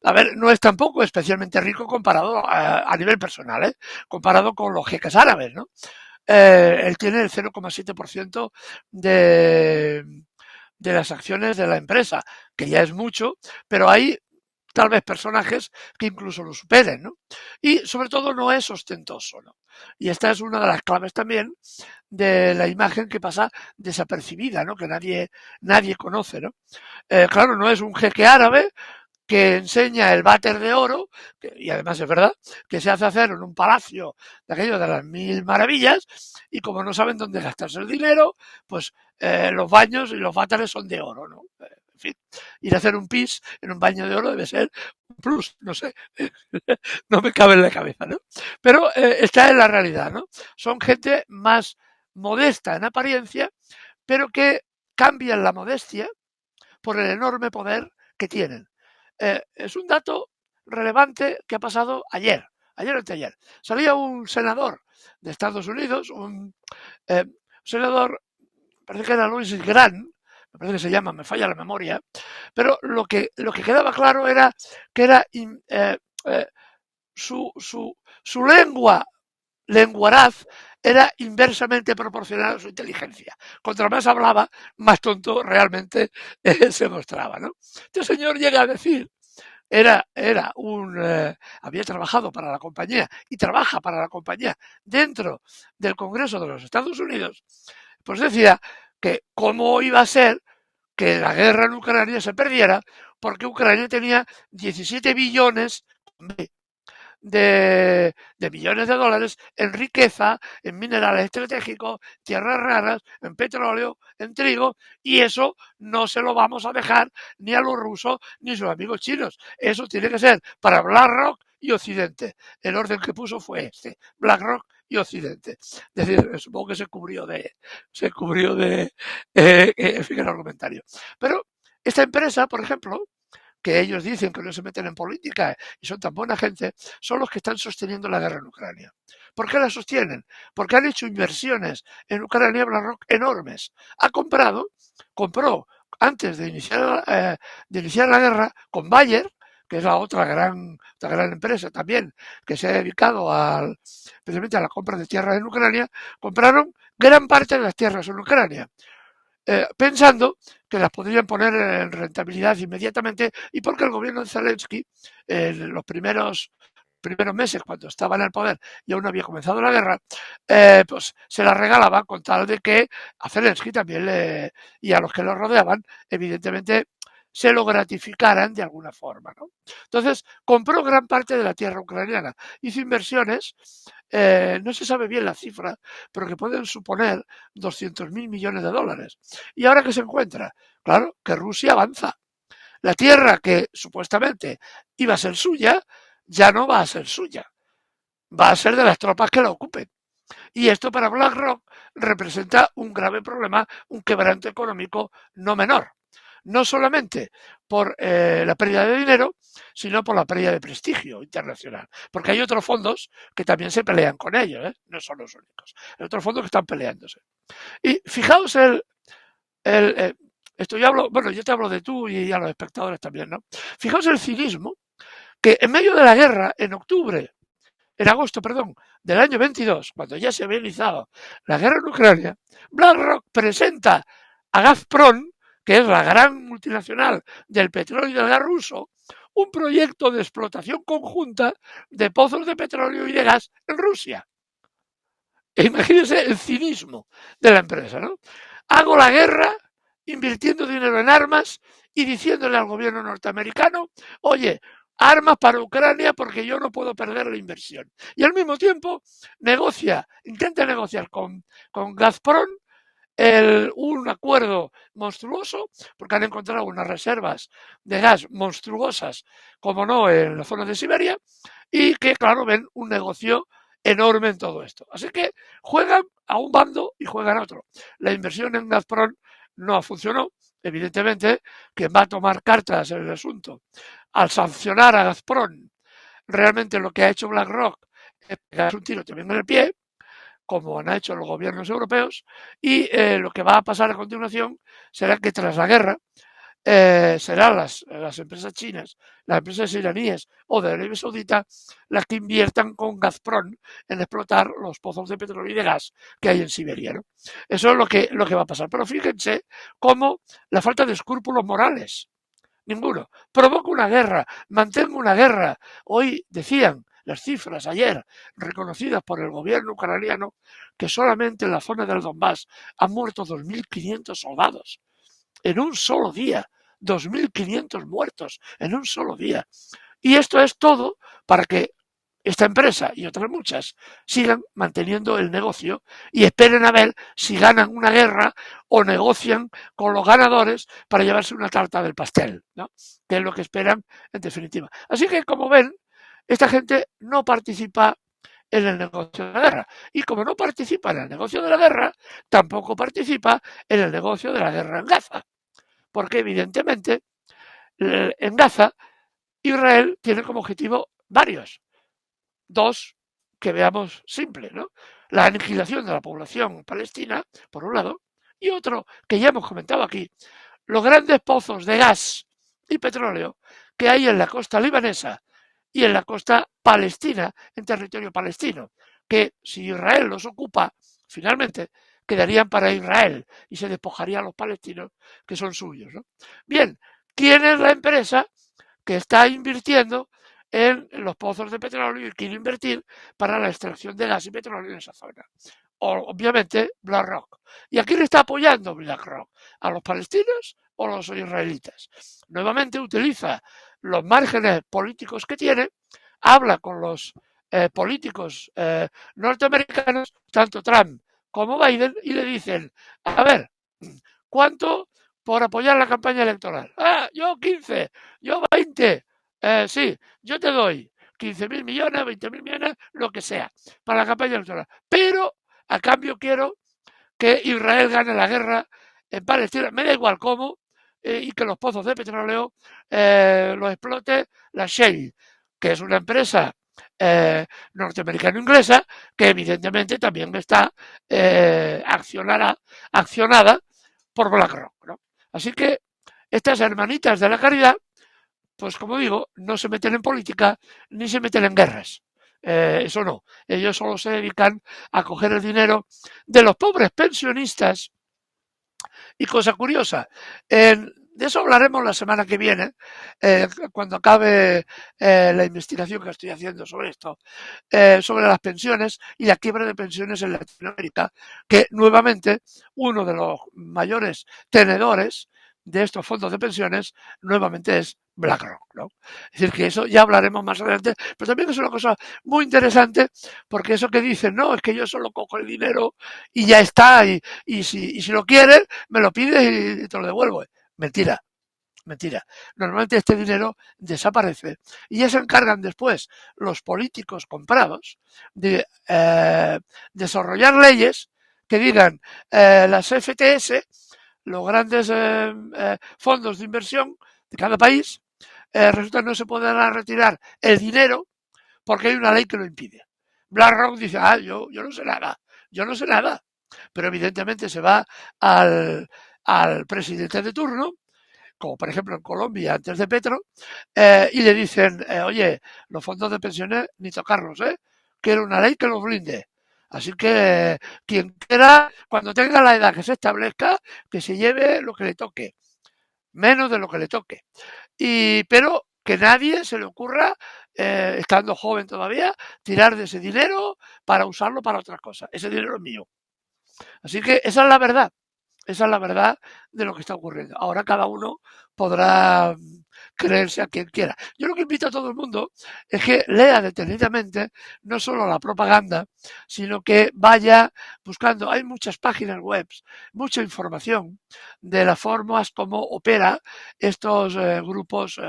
Speaker 2: A ver, no es tampoco especialmente rico comparado a nivel personal, ¿eh? Comparado con los jeques árabes, ¿no? Él tiene el 0,7% de, de las acciones de la empresa, que ya es mucho, pero hay tal vez personajes que incluso lo superen, ¿no? Y sobre todo no es ostentoso, ¿no? Y esta es una de las claves también de la imagen que pasa desapercibida, ¿no? Que nadie conoce, ¿no? Claro, no es un jeque árabe que enseña el váter de oro, y además es verdad, que se hace hacer en un palacio de aquello de las mil maravillas, y como no saben dónde gastarse el dinero, pues los baños y los váteres son de oro, ¿no? En fin, ir a hacer un pis en un baño de oro debe ser un plus, no sé, no me cabe en la cabeza, ¿no? Pero está en la realidad, ¿no? Son gente más modesta en apariencia, pero que cambian la modestia por el enorme poder que tienen. Es un dato relevante que ha pasado ayer o anteayer. Salía un senador de Estados Unidos, un senador, parece que era Louis Grant, me parece que se llama, me falla la memoria, pero lo que quedaba claro era que era su lenguaraz era inversamente proporcional a su inteligencia. Contra más hablaba, más tonto realmente se mostraba, ¿no? Este señor llega a decir había trabajado para la compañía y trabaja para la compañía dentro del Congreso de los Estados Unidos, pues decía que cómo iba a ser que la guerra en Ucrania se perdiera porque Ucrania tenía 17 billones de millones de dólares en riqueza, en minerales estratégicos, tierras raras, en petróleo, en trigo, y eso no se lo vamos a dejar ni a los rusos ni a sus amigos chinos. Eso tiene que ser para BlackRock y Occidente. El orden que puso fue este, BlackRock y Occidente. Es decir, supongo que se cubrió en fin, el argumentario. Pero esta empresa, por ejemplo, que ellos dicen que no se meten en política y son tan buena gente, son los que están sosteniendo la guerra en Ucrania. ¿Por qué la sostienen? Porque han hecho inversiones en Ucrania BlackRock enormes. Compró antes de iniciar la guerra con Bayer, que es la otra gran empresa también que se ha dedicado especialmente a la compra de tierras en Ucrania, compraron gran parte de las tierras en Ucrania. Pensando que las podrían poner en rentabilidad inmediatamente y porque el gobierno de Zelensky en los primeros meses cuando estaba en el poder y aún no había comenzado la guerra, pues se las regalaba con tal de que a Zelensky también y a los que lo rodeaban, evidentemente se lo gratificaran de alguna forma, ¿no? Entonces, compró gran parte de la tierra ucraniana, hizo inversiones, no se sabe bien la cifra, pero que pueden suponer 200.000 millones de dólares. ¿Y ahora qué se encuentra? Claro, que Rusia avanza. La tierra que supuestamente iba a ser suya, ya no va a ser suya. Va a ser de las tropas que la ocupen. Y esto para BlackRock representa un grave problema, un quebranto económico no menor. no solamente por la pérdida de dinero, sino por la pérdida de prestigio internacional. Porque hay otros fondos que también se pelean con ellos, ¿eh? No son los únicos. Hay otros fondos que están peleándose. Y fijaos esto yo hablo, bueno, yo te hablo de tú y a los espectadores también, ¿no? Fijaos el cinismo que en medio de la guerra, en agosto, del año 22, cuando ya se había iniciado la guerra en Ucrania, BlackRock presenta a Gazprom, que es la gran multinacional del petróleo y del gas ruso, un proyecto de explotación conjunta de pozos de petróleo y de gas en Rusia. E imagínense el cinismo de la empresa, ¿no? Hago la guerra invirtiendo dinero en armas y diciéndole al gobierno norteamericano, oye, armas para Ucrania porque yo no puedo perder la inversión. Y al mismo tiempo intenta negociar con Gazprom un acuerdo monstruoso, porque han encontrado unas reservas de gas monstruosas, como no, en la zona de Siberia, y que, claro, ven un negocio enorme en todo esto. Así que juegan a un bando y juegan a otro. La inversión en Gazprom no funcionó. Evidentemente, quien va a tomar cartas en el asunto al sancionar a Gazprom, realmente lo que ha hecho BlackRock es pegar un tiro también en el pie, como han hecho los gobiernos europeos, y lo que va a pasar a continuación será que tras la guerra serán las empresas chinas, las empresas iraníes o de Arabia Saudita las que inviertan con Gazprom en explotar los pozos de petróleo y de gas que hay en Siberia, ¿no? Eso es lo que va a pasar. Pero fíjense cómo la falta de escrúpulos morales, ninguno, provoca una guerra, mantengo una guerra. Hoy decían las cifras ayer reconocidas por el gobierno ucraniano que solamente en la zona del Donbass han muerto 2.500 soldados en un solo día, 2.500 muertos en un solo día. Y esto es todo para que esta empresa y otras muchas sigan manteniendo el negocio y esperen a ver si ganan una guerra o negocian con los ganadores para llevarse una tarta del pastel, ¿no? Que es lo que esperan en definitiva. Así que, como ven, esta gente no participa en el negocio de la guerra. Y como no participa en el negocio de la guerra, tampoco participa en el negocio de la guerra en Gaza. Porque evidentemente en Gaza Israel tiene como objetivo varios. Dos que veamos simples, ¿no? La aniquilación de la población palestina, por un lado, y otro que ya hemos comentado aquí, los grandes pozos de gas y petróleo que hay en la costa libanesa y en la costa palestina, en territorio palestino, que si Israel los ocupa, finalmente quedarían para Israel y se despojaría a los palestinos que son suyos, ¿no? Bien, ¿quién es la empresa que está invirtiendo en los pozos de petróleo y quiere invertir para la extracción de gas y petróleo en esa zona? Obviamente BlackRock. ¿Y a quién está apoyando BlackRock? ¿A los palestinos o a los israelitas? Nuevamente utiliza los márgenes políticos que tiene, habla con los políticos norteamericanos, tanto Trump como Biden, y le dicen, a ver, ¿cuánto por apoyar la campaña electoral? Ah, yo 15, yo 20, sí, yo te doy 15.000 millones, 20.000 millones, lo que sea, para la campaña electoral. Pero a cambio quiero que Israel gane la guerra en Palestina, me da igual cómo, y que los pozos de petróleo los explote la Shell, que es una empresa norteamericano-inglesa que evidentemente también está accionada por BlackRock, ¿no? Así que estas hermanitas de la caridad, pues como digo, no se meten en política ni se meten en guerras. Eso no. Ellos solo se dedican a coger el dinero de los pobres pensionistas. Y cosa curiosa, de eso hablaremos la semana que viene, cuando acabe la investigación que estoy haciendo sobre esto, sobre las pensiones y la quiebra de pensiones en Latinoamérica, que nuevamente uno de los mayores tenedores de estos fondos de pensiones nuevamente es BlackRock, ¿no? Es decir, que eso ya hablaremos más adelante, pero también es una cosa muy interesante, porque eso que dicen, no, es que yo solo cojo el dinero y ya está, y si lo quieres, me lo pides y te lo devuelvo. Mentira. Normalmente este dinero desaparece y ya se encargan después los políticos comprados de desarrollar leyes que digan las FTS, los grandes fondos de inversión de cada país, resulta que no se podrá retirar el dinero porque hay una ley que lo impide. BlackRock dice, yo no sé nada, pero evidentemente se va al presidente de turno, como por ejemplo en Colombia antes de Petro, y le dicen, oye, los fondos de pensiones ni tocarlos, quiero una ley que los blinde. Así que quien quiera, cuando tenga la edad que se establezca, que se lleve lo que le toque, menos de lo que le toque. Pero que nadie se le ocurra, estando joven todavía, tirar de ese dinero para usarlo para otras cosas. Ese dinero es mío. Así que esa es la verdad. Esa es la verdad de lo que está ocurriendo. Ahora cada uno podrá creerse a quien quiera. Yo lo que invito a todo el mundo es que lea detenidamente no solo la propaganda, sino que vaya buscando. Hay muchas páginas web, mucha información de las formas como opera estos grupos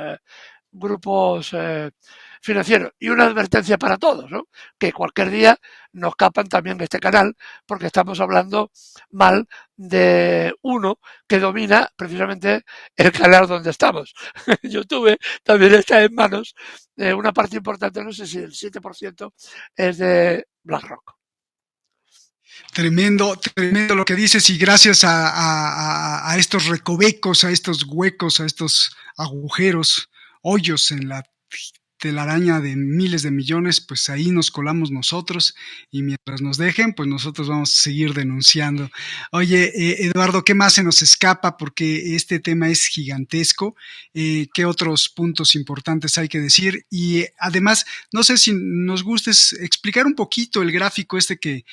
Speaker 2: financieros. Y una advertencia para todos, ¿no? Que cualquier día nos capan también este canal porque estamos hablando mal de uno que domina precisamente el canal donde estamos. YouTube también está en manos de una parte importante, no sé si el 7% es de BlackRock.
Speaker 1: Tremendo lo que dices, y gracias a estos recovecos, a estos huecos, a estos agujeros, hoyos en la telaraña de miles de millones, pues ahí nos colamos nosotros, y mientras nos dejen, pues nosotros vamos a seguir denunciando. Oye, Eduardo, ¿qué más se nos escapa? Porque este tema es gigantesco. ¿Qué otros puntos importantes hay que decir? Y además, no sé si nos gustes explicar un poquito el gráfico este que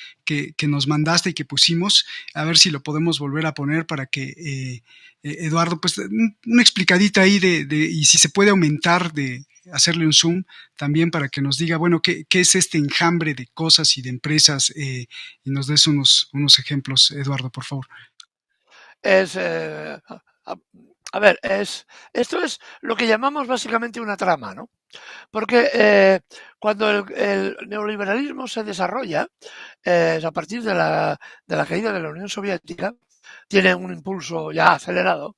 Speaker 1: nos mandaste y que pusimos, a ver si lo podemos volver a poner para que Eduardo, pues una explicadita ahí y si se puede aumentar, de hacerle un zoom también para que nos diga, bueno, qué es este enjambre de cosas y de empresas, y nos des unos ejemplos, Eduardo, por favor.
Speaker 2: Esto es lo que llamamos básicamente una trama, ¿no? Porque cuando el neoliberalismo se desarrolla, a partir de la caída de la Unión Soviética, tiene un impulso ya acelerado,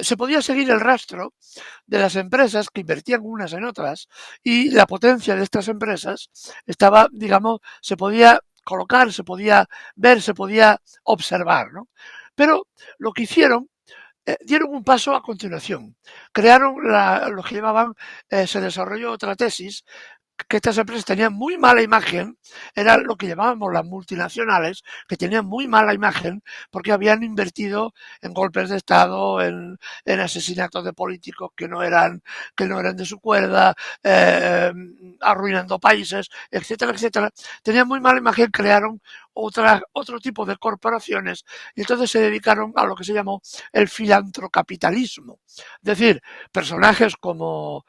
Speaker 2: se podía seguir el rastro de las empresas que invertían unas en otras, y la potencia de estas empresas estaba, digamos, se podía colocar, se podía ver, se podía observar, ¿no? Pero lo que hicieron, dieron un paso a continuación. Crearon lo que llamaban, se desarrolló otra tesis, que estas empresas tenían muy mala imagen, eran lo que llamábamos las multinacionales, que tenían muy mala imagen porque habían invertido en golpes de Estado, en asesinatos de políticos que no eran de su cuerda, arruinando países, etcétera, etcétera. Tenían muy mala imagen, crearon otro tipo de corporaciones, y entonces se dedicaron a lo que se llamó el filantrocapitalismo. Es decir, personajes como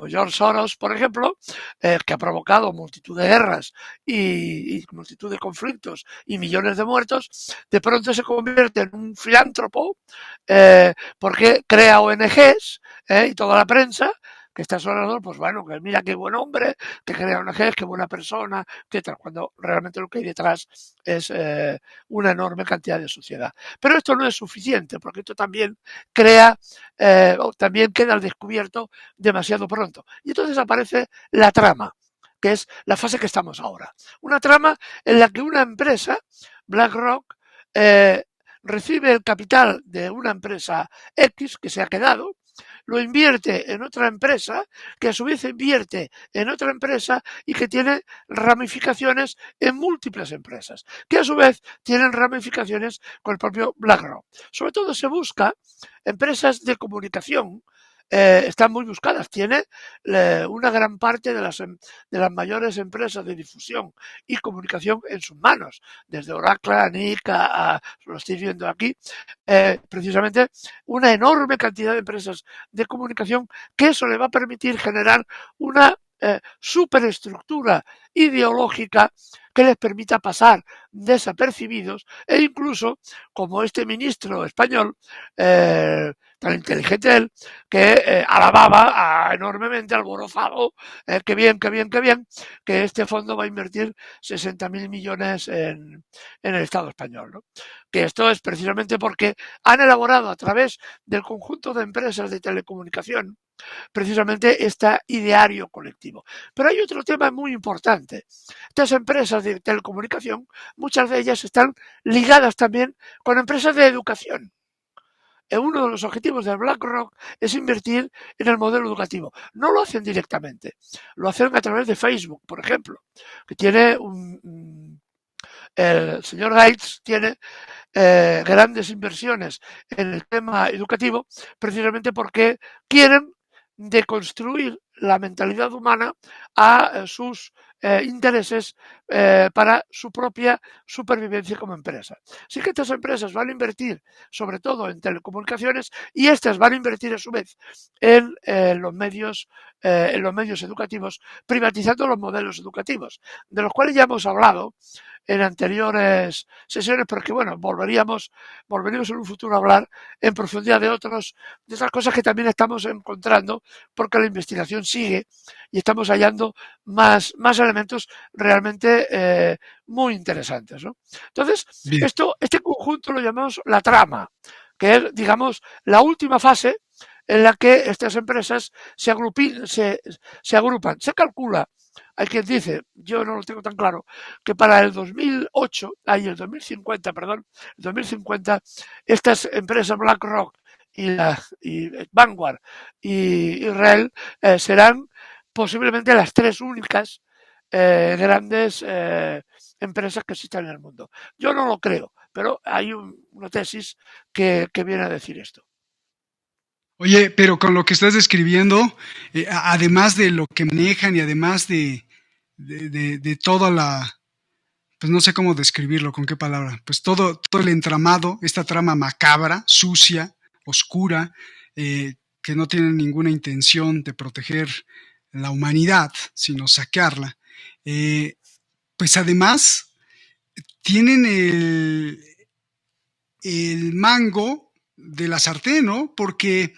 Speaker 2: George Soros, por ejemplo, que ha provocado multitud de guerras y multitud de conflictos y millones de muertos, de pronto se convierte en un filántropo, porque crea ONGs, y toda la prensa que está a su alrededor, pues bueno, que mira qué buen hombre, que crea ONGs, qué buena persona, etcétera, cuando realmente lo que hay detrás es una enorme cantidad de suciedad. Pero esto no es suficiente, porque esto también también queda al descubierto demasiado pronto. Y entonces aparece la trama, que es la fase que estamos ahora. Una trama en la que una empresa, BlackRock, recibe el capital de una empresa X que se ha quedado, lo invierte en otra empresa, que a su vez invierte en otra empresa y que tiene ramificaciones en múltiples empresas, que a su vez tienen ramificaciones con el propio BlackRock. Sobre todo se busca empresas de comunicación, están muy buscadas. Tiene una gran parte de las mayores empresas de difusión y comunicación en sus manos, desde Oracle a Nick, lo estoy viendo aquí, precisamente una enorme cantidad de empresas de comunicación, que eso le va a permitir generar una superestructura ideológica que les permita pasar desapercibidos e incluso, como este ministro español, tan inteligente él, que alababa enormemente, alborozado, que bien, que este fondo va a invertir 60.000 millones en el Estado español, ¿no? Que esto es precisamente porque han elaborado a través del conjunto de empresas de telecomunicación precisamente este ideario colectivo. Pero hay otro tema muy importante. Estas empresas de telecomunicación, muchas de ellas están ligadas también con empresas de educación. Uno de los objetivos de BlackRock es invertir en el modelo educativo. No lo hacen directamente, lo hacen a través de Facebook, por ejemplo, que tiene el señor Gates tiene grandes inversiones en el tema educativo precisamente porque quieren deconstruir la mentalidad humana a sus intereses para su propia supervivencia como empresa. Así que estas empresas van a invertir sobre todo en telecomunicaciones y estas van a invertir a su vez en los medios educativos, privatizando los modelos educativos, de los cuales ya hemos hablado en anteriores sesiones, porque bueno, volveríamos en un futuro a hablar en profundidad de otras cosas que también estamos encontrando, porque la investigación sigue y estamos hallando más elementos realmente muy interesantes, ¿no? Entonces, este conjunto lo llamamos la trama, que es, digamos, la última fase en la que estas empresas se agrupan. Se calcula, hay quien dice, yo no lo tengo tan claro, que para el 2050, estas empresas BlackRock y Vanguard y Israel serán posiblemente las tres únicas grandes empresas que existen en el mundo. Yo no lo creo, pero hay una tesis que viene a decir esto.
Speaker 1: Oye, pero con lo que estás describiendo, además de lo que manejan y además de toda la, pues no sé cómo describirlo, con qué palabra, pues todo el entramado, esta trama macabra, sucia, oscura, que no tiene ninguna intención de proteger la humanidad, sino saquearla. Pues además tienen el mango de la sartén, ¿no? Porque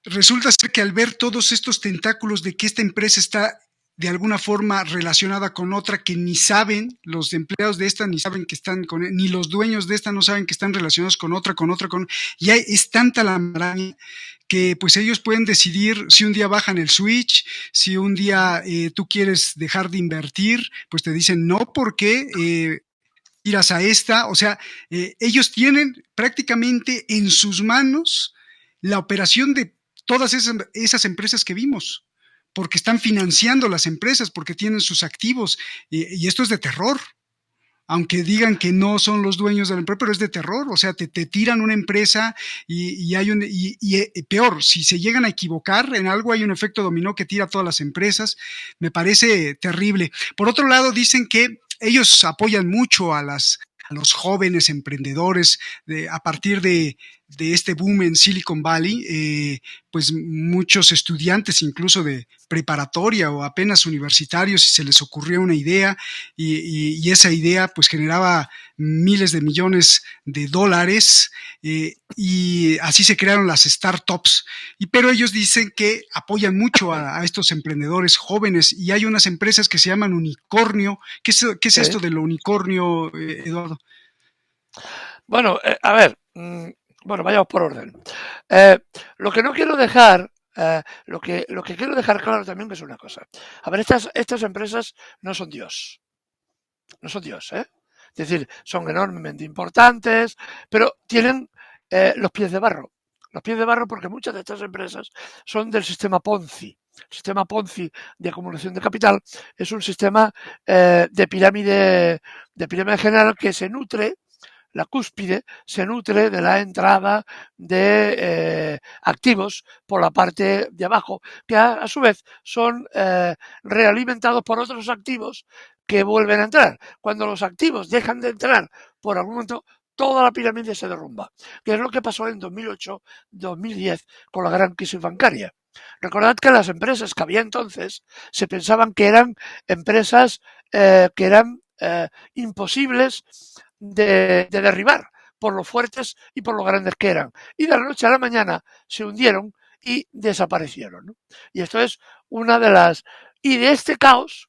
Speaker 1: resulta ser que al ver todos estos tentáculos de que esta empresa está de alguna forma relacionada con otra que ni saben, los empleados de esta ni saben que están ni los dueños de esta no saben que están relacionados con otra, y es tanta la maraña que pues ellos pueden decidir si un día bajan el switch, si un día tú quieres dejar de invertir, pues te dicen no, porque tiras a esta, o sea, ellos tienen prácticamente en sus manos la operación de todas esas empresas que vimos, porque están financiando las empresas, porque tienen sus activos, y esto es de terror. Aunque digan que no son los dueños de la empresa, pero es de terror, o sea, te tiran una empresa y peor, si se llegan a equivocar en algo, hay un efecto dominó que tira a todas las empresas, me parece terrible. Por otro lado, dicen que ellos apoyan mucho a los jóvenes emprendedores a partir de este boom en Silicon Valley, pues muchos estudiantes incluso de preparatoria o apenas universitarios, si se les ocurría una idea y esa idea pues generaba miles de millones de dólares, y así se crearon las startups, pero ellos dicen que apoyan mucho a estos emprendedores jóvenes y hay unas empresas que se llaman unicornio. ¿Qué es esto de lo unicornio, Eduardo?
Speaker 2: Bueno, a ver, bueno, vayamos por orden. Lo que no quiero dejar, lo que quiero dejar claro también que es una cosa. A ver, estas empresas no son Dios. No son Dios, ¿eh? Es decir, son enormemente importantes, pero tienen los pies de barro. Los pies de barro porque muchas de estas empresas son del sistema Ponzi. El sistema Ponzi de acumulación de capital es un sistema de pirámide general que se nutre, la cúspide se nutre de la entrada de activos por la parte de abajo, que a su vez son realimentados por otros activos que vuelven a entrar. Cuando los activos dejan de entrar por algún momento, toda la pirámide se derrumba, que es lo que pasó en 2008-2010 con la gran crisis bancaria. Recordad que las empresas que había entonces se pensaban que eran empresas que eran imposibles de derribar por lo fuertes y por lo grandes que eran. Y de la noche a la mañana se hundieron y desaparecieron, ¿no? Y esto es una de las... Y de este caos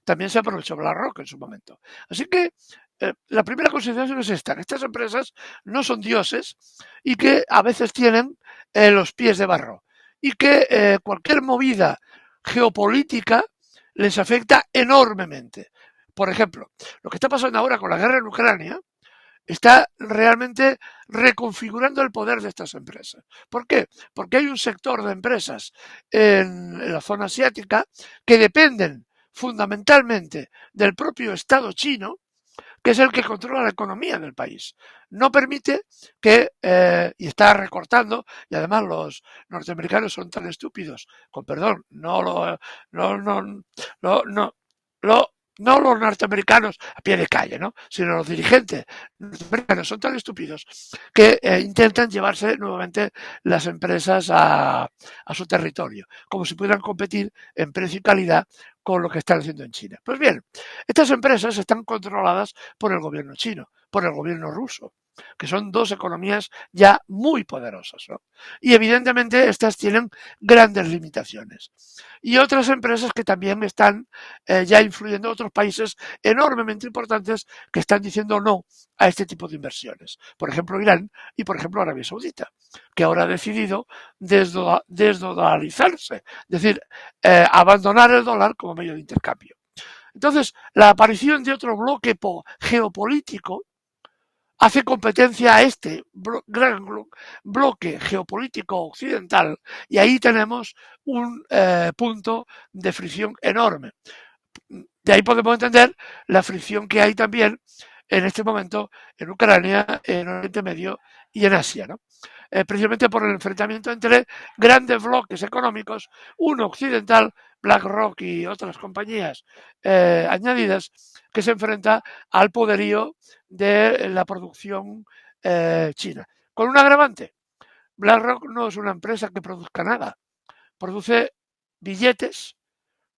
Speaker 2: también se aprovechó BlackRock en su momento. Así que la primera consideración es esta, que estas empresas no son dioses y que a veces tienen los pies de barro y que cualquier movida geopolítica les afecta enormemente. Por ejemplo, lo que está pasando ahora con la guerra en Ucrania está realmente reconfigurando el poder de estas empresas. ¿Por qué? Porque hay un sector de empresas en la zona asiática que dependen fundamentalmente del propio Estado chino, que es el que controla la economía del país. No permite que, y está recortando, y además los norteamericanos son tan estúpidos, con perdón, no los norteamericanos a pie de calle, ¿no? Sino los dirigentes norteamericanos son tan estúpidos que intentan llevarse nuevamente las empresas a su territorio, como si pudieran competir en precio y calidad con lo que están haciendo en China. Pues bien, estas empresas están controladas por el gobierno chino, por el gobierno ruso, que son dos economías ya muy poderosas, ¿no? Y evidentemente estas tienen grandes limitaciones. Y otras empresas que también están ya influyendo en otros países enormemente importantes que están diciendo no a este tipo de inversiones. Por ejemplo, Irán y, por ejemplo, Arabia Saudita, que ahora ha decidido desdolarizarse, es decir, abandonar el dólar como medio de intercambio. Entonces, la aparición de otro bloque geopolítico hace competencia a este gran bloque geopolítico occidental y ahí tenemos un punto de fricción enorme. De ahí podemos entender la fricción que hay también en este momento en Ucrania, en Oriente Medio y en Asia, ¿no? Precisamente por el enfrentamiento entre grandes bloques económicos, uno occidental, BlackRock y otras compañías añadidas, que se enfrenta al poderío de la producción china. Con un agravante, BlackRock no es una empresa que produzca nada, produce billetes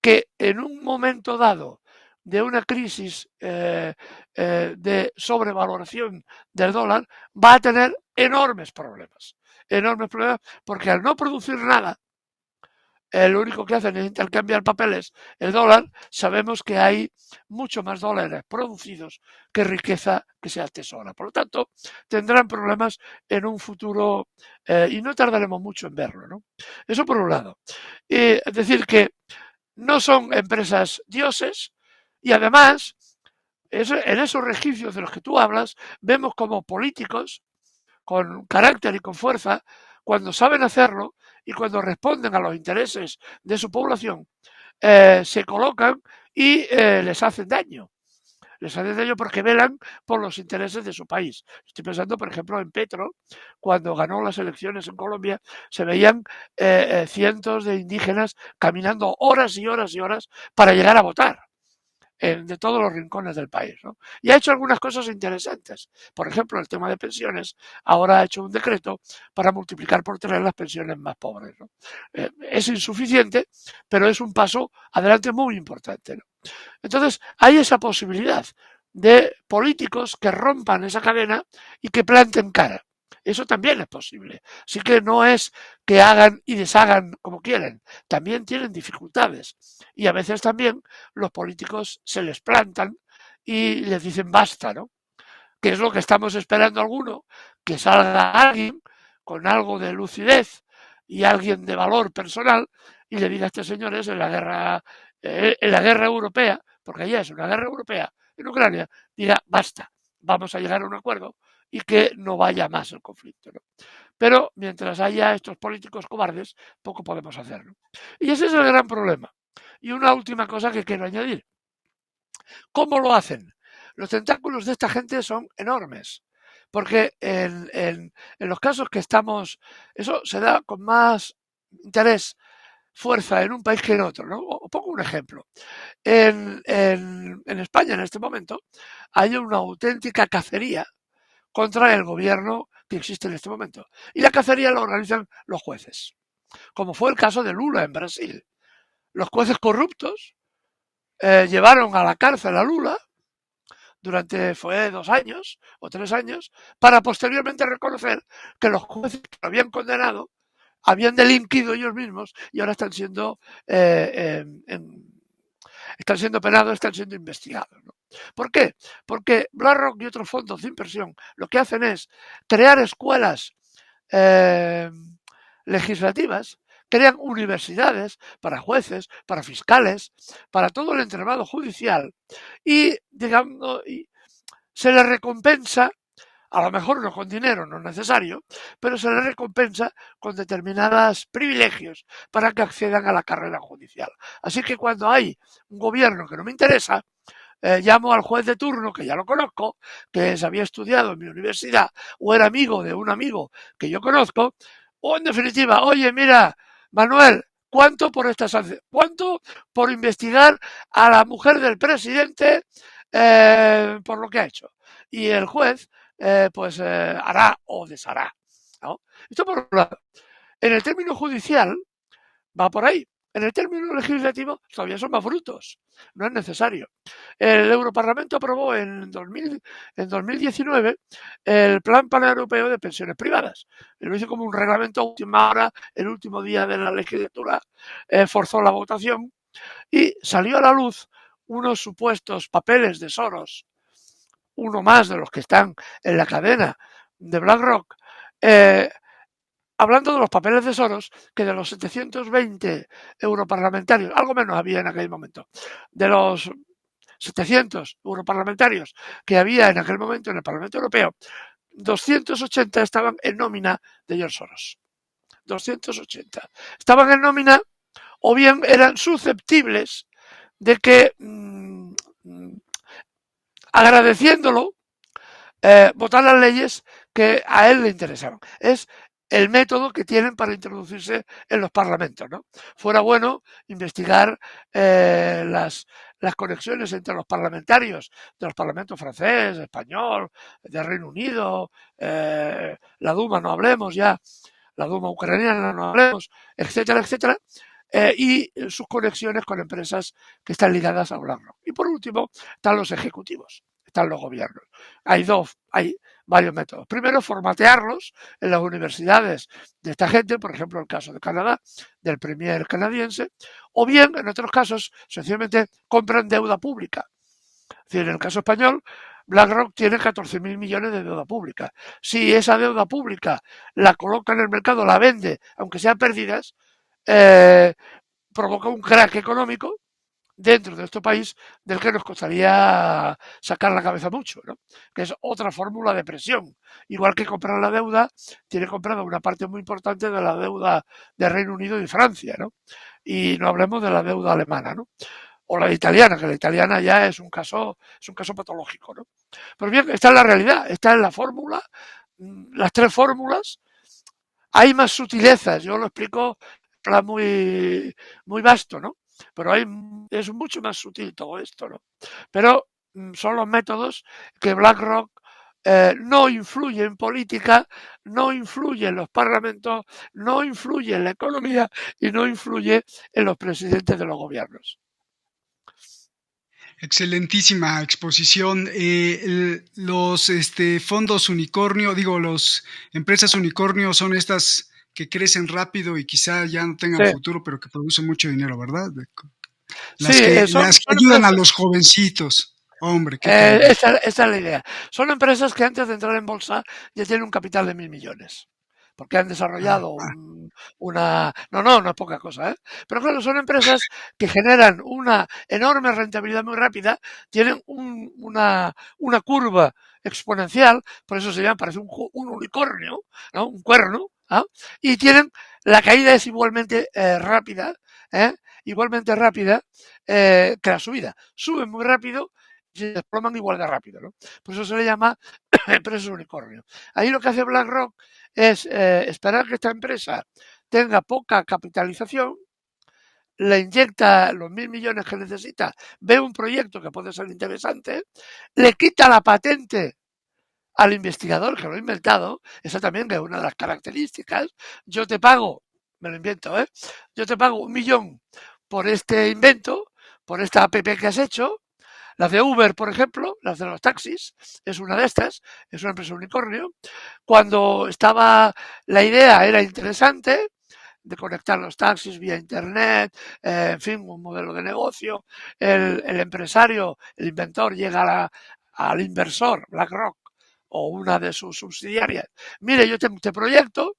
Speaker 2: que en un momento dado de una crisis de sobrevaloración del dólar va a tener enormes problemas porque al no producir nada, lo único que hacen es intercambiar papeles, el dólar, sabemos que hay mucho más dólares producidos que riqueza que se atesora. Por lo tanto, tendrán problemas en un futuro y no tardaremos mucho en verlo, ¿no? Eso por un lado. Es decir, que no son empresas dioses y además en esos registros de los que tú hablas vemos como políticos con carácter y con fuerza, cuando saben hacerlo y cuando responden a los intereses de su población, se colocan y les hacen daño. Les hacen daño porque velan por los intereses de su país. Estoy pensando, por ejemplo, en Petro, cuando ganó las elecciones en Colombia, se veían cientos de indígenas caminando horas y horas y horas para llegar a votar de todos los rincones del país, ¿no? Y ha hecho algunas cosas interesantes. Por ejemplo, el tema de pensiones, ahora ha hecho un decreto para multiplicar por 3 las pensiones más pobres, ¿no? Es insuficiente, pero es un paso adelante muy importante, ¿no? Entonces, hay esa posibilidad de políticos que rompan esa cadena y que planten cara. Eso también es posible. Así que no es que hagan y deshagan como quieren. También tienen dificultades. Y a veces también los políticos se les plantan y les dicen basta, ¿no? Que es lo que estamos esperando alguno, que salga alguien con algo de lucidez y alguien de valor personal y le diga a estos señores en la guerra europea, porque ya es una guerra europea en Ucrania, dirá basta, vamos a llegar a un acuerdo y que no vaya más el conflicto, ¿no? Pero mientras haya estos políticos cobardes, poco podemos hacer, ¿no? Y ese es el gran problema. Y una última cosa que quiero añadir. ¿Cómo lo hacen? Los tentáculos de esta gente son enormes, porque en los casos que estamos, eso se da con más interés, fuerza en un país que en otro, ¿no? Os pongo un ejemplo. En España en este momento hay una auténtica cacería contra el gobierno que existe en este momento. Y la cacería la organizan los jueces, como fue el caso de Lula en Brasil. Los jueces corruptos llevaron a la cárcel a Lula fue 2 años o 3 años, para posteriormente reconocer que los jueces que lo habían condenado habían delinquido ellos mismos y ahora están siendo penados, están siendo investigados, ¿no? ¿Por qué? Porque BlackRock y otros fondos de inversión lo que hacen es crear escuelas legislativas, crean universidades para jueces, para fiscales, para todo el entramado judicial y, digamos, se les recompensa, a lo mejor no con dinero, no es necesario, pero se les recompensa con determinados privilegios para que accedan a la carrera judicial. Así que cuando hay un gobierno que no me interesa, llamo al juez de turno, que ya lo conozco, que se había estudiado en mi universidad o era amigo de un amigo que yo conozco, o en definitiva, oye, mira, Manuel, ¿cuánto por esta sanción? ¿Cuánto por investigar a la mujer del presidente por lo que ha hecho? Y el juez hará o deshará, ¿no? Esto por un lado. En el término judicial va por ahí. En el término legislativo todavía son más brutos. No es necesario. El Europarlamento aprobó en 2019 el Plan Paneuropeo de Pensiones Privadas. Lo hizo como un reglamento a última hora, el último día de la legislatura, forzó la votación y salió a la luz unos supuestos papeles de Soros, uno más de los que están en la cadena de BlackRock, hablando de los papeles de Soros, que de los 720 europarlamentarios, algo menos había en aquel momento, de los 700 europarlamentarios que había en aquel momento en el Parlamento Europeo, 280 estaban en nómina de George Soros. 280. Estaban en nómina o bien eran susceptibles de que, agradeciéndolo, votar las leyes que a él le interesaban. Es el método que tienen para introducirse en los parlamentos, ¿no? Fuera bueno investigar las conexiones entre los parlamentarios de los parlamentos francés, español, de Reino Unido, la Duma no hablemos ya, la Duma ucraniana no hablemos, etcétera, etcétera, y sus conexiones con empresas que están ligadas a BlackRock. Y por último, están los ejecutivos, están los gobiernos. Hay varios métodos. Primero, formatearlos en las universidades de esta gente, por ejemplo, el caso de Canadá, del premier canadiense, o bien, en otros casos, sencillamente compran deuda pública. Es decir, en el caso español, BlackRock tiene 14.000 millones de deuda pública. Si esa deuda pública la coloca en el mercado, la vende, aunque sean pérdidas, provoca un crack económico dentro de este país del que nos costaría sacar la cabeza mucho, ¿no? Que es otra fórmula de presión. Igual que comprar la deuda, tiene comprada una parte muy importante de la deuda de Reino Unido y Francia, ¿no? Y no hablemos de la deuda alemana, ¿no? O la italiana, que la italiana ya es un caso patológico, ¿no? Pero bien, esta es la realidad, esta es la fórmula, las 3 fórmulas. Hay más sutilezas, yo lo explico muy, muy vasto, ¿no? Pero es mucho más sutil todo esto, ¿no? Pero son los métodos que BlackRock no influye en política, no influye en los parlamentos, no influye en la economía y no influye en los presidentes de los gobiernos.
Speaker 1: Excelentísima exposición. Los fondos unicornio, las empresas unicornio son estas que crecen rápido y quizá ya no tengan futuro, pero que producen mucho dinero, ¿verdad? Las que ayudan a los jovencitos. Hombre,
Speaker 2: esa es la idea. Son empresas que antes de entrar en bolsa ya tienen un capital de 1.000 millones. Porque han desarrollado una... No es poca cosa, ¿eh? Pero claro, son empresas que generan una enorme rentabilidad muy rápida, tienen una curva exponencial, por eso se llama, parece un unicornio, ¿no? Un cuerno, ¿no? Y la caída es igualmente rápida, igualmente rápida que la subida. Suben muy rápido y se desploman igual de rápido, ¿no? Por eso se le llama empresas unicornio. Ahí lo que hace BlackRock es esperar que esta empresa tenga poca capitalización, le inyecta los 1.000 millones que necesita, ve un proyecto que puede ser interesante, le quita la patente al investigador que lo ha inventado, esa también es una de las características. Yo te pago, me lo invento, yo te pago 1 millón por este invento, por esta app que has hecho. Las de Uber, por ejemplo, las de los taxis, es una de estas, es una empresa unicornio. Cuando estaba la idea era interesante de conectar los taxis vía internet, en fin, un modelo de negocio. El empresario, el inventor llega al inversor, BlackRock, o una de sus subsidiarias. Mire, yo te proyecto.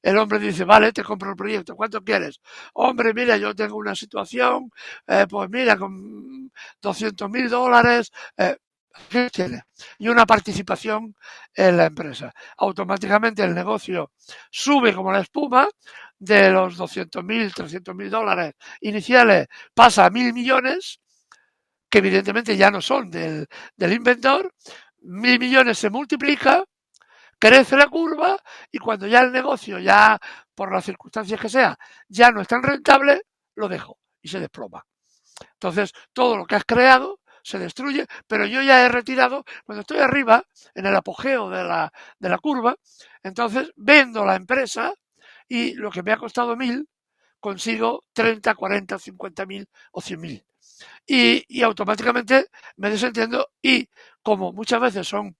Speaker 2: El hombre dice, vale, te compro el proyecto, ¿cuánto quieres? Hombre, mira, yo tengo una situación, pues mira, con $200.000, ¿qué tiene? Y una participación en la empresa. Automáticamente el negocio sube como la espuma, de los $200.000, $300.000 iniciales pasa a 1.000 millones, que evidentemente ya no son del inventor. 1.000 millones se multiplica, crece la curva, y cuando ya el negocio, ya por las circunstancias que sea, ya no es tan rentable, lo dejo y se desploma. Entonces, todo lo que has creado se destruye, pero yo ya he retirado, cuando estoy arriba, en el apogeo de la curva, entonces vendo la empresa y lo que me ha costado 1.000, consigo 30, 40, 50.000 o 100.000. Y automáticamente me desentiendo, y como muchas veces son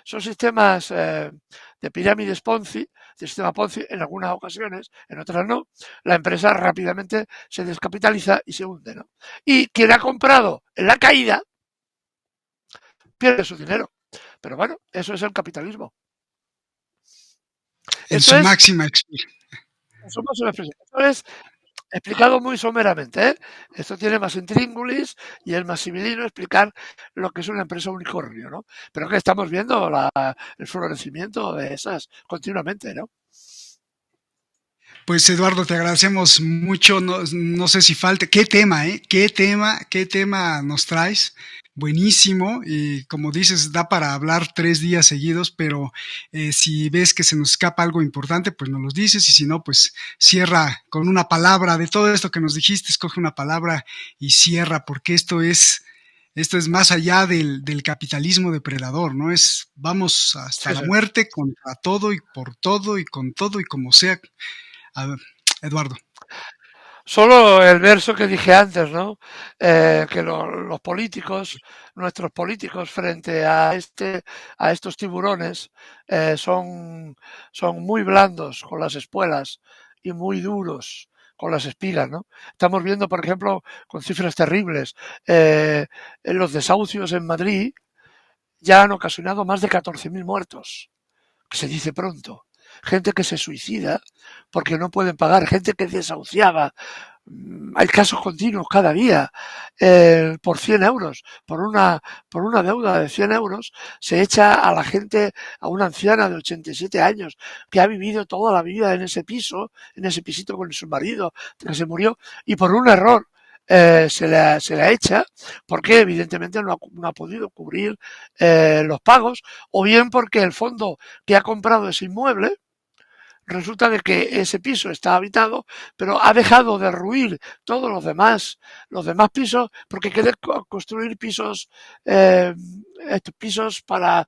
Speaker 2: sistemas de pirámides Ponzi, de sistema Ponzi en algunas ocasiones, en otras no, la empresa rápidamente se descapitaliza y se hunde, ¿no? Y quien ha comprado en la caída pierde su dinero. Pero bueno, eso es el capitalismo.
Speaker 1: Eso es máxima expresión.
Speaker 2: Eso es explicado muy someramente, Esto tiene más intríngulis y es más civilino explicar lo que es una empresa unicornio, ¿no? Pero que estamos viendo el florecimiento de esas continuamente, ¿no?
Speaker 1: Pues Eduardo, te agradecemos mucho. No sé si falte. ¿Qué tema, ¿Qué tema nos traes? Buenísimo. Y como dices, da para hablar 3 días seguidos, pero si ves que se nos escapa algo importante, pues nos lo dices. Y si no, pues cierra con una palabra. De todo esto que nos dijiste, escoge una palabra y cierra, porque esto es más allá del capitalismo depredador, ¿no? Vamos hasta la muerte, contra todo y por todo y con todo y como sea. Eduardo.
Speaker 2: Solo el verso que dije antes, ¿no? Que los políticos, nuestros políticos, frente a estos tiburones, son muy blandos con las espuelas y muy duros con las espigas, ¿no? Estamos viendo, por ejemplo, con cifras terribles, en los desahucios en Madrid ya han ocasionado más de 14.000 muertos, que se dice pronto. Gente que se suicida porque no pueden pagar, gente que desahuciaba. Hay casos continuos cada día, por 100 euros, por una deuda de 100 euros, se echa a la gente, a una anciana de 87 años, que ha vivido toda la vida en ese piso, en ese pisito con su marido, que se murió, y por un error se la echa, porque evidentemente no ha podido cubrir los pagos, o bien porque el fondo que ha comprado ese inmueble, resulta de que ese piso está habitado, pero ha dejado de ruir todos los demás pisos, porque quiere construir pisos para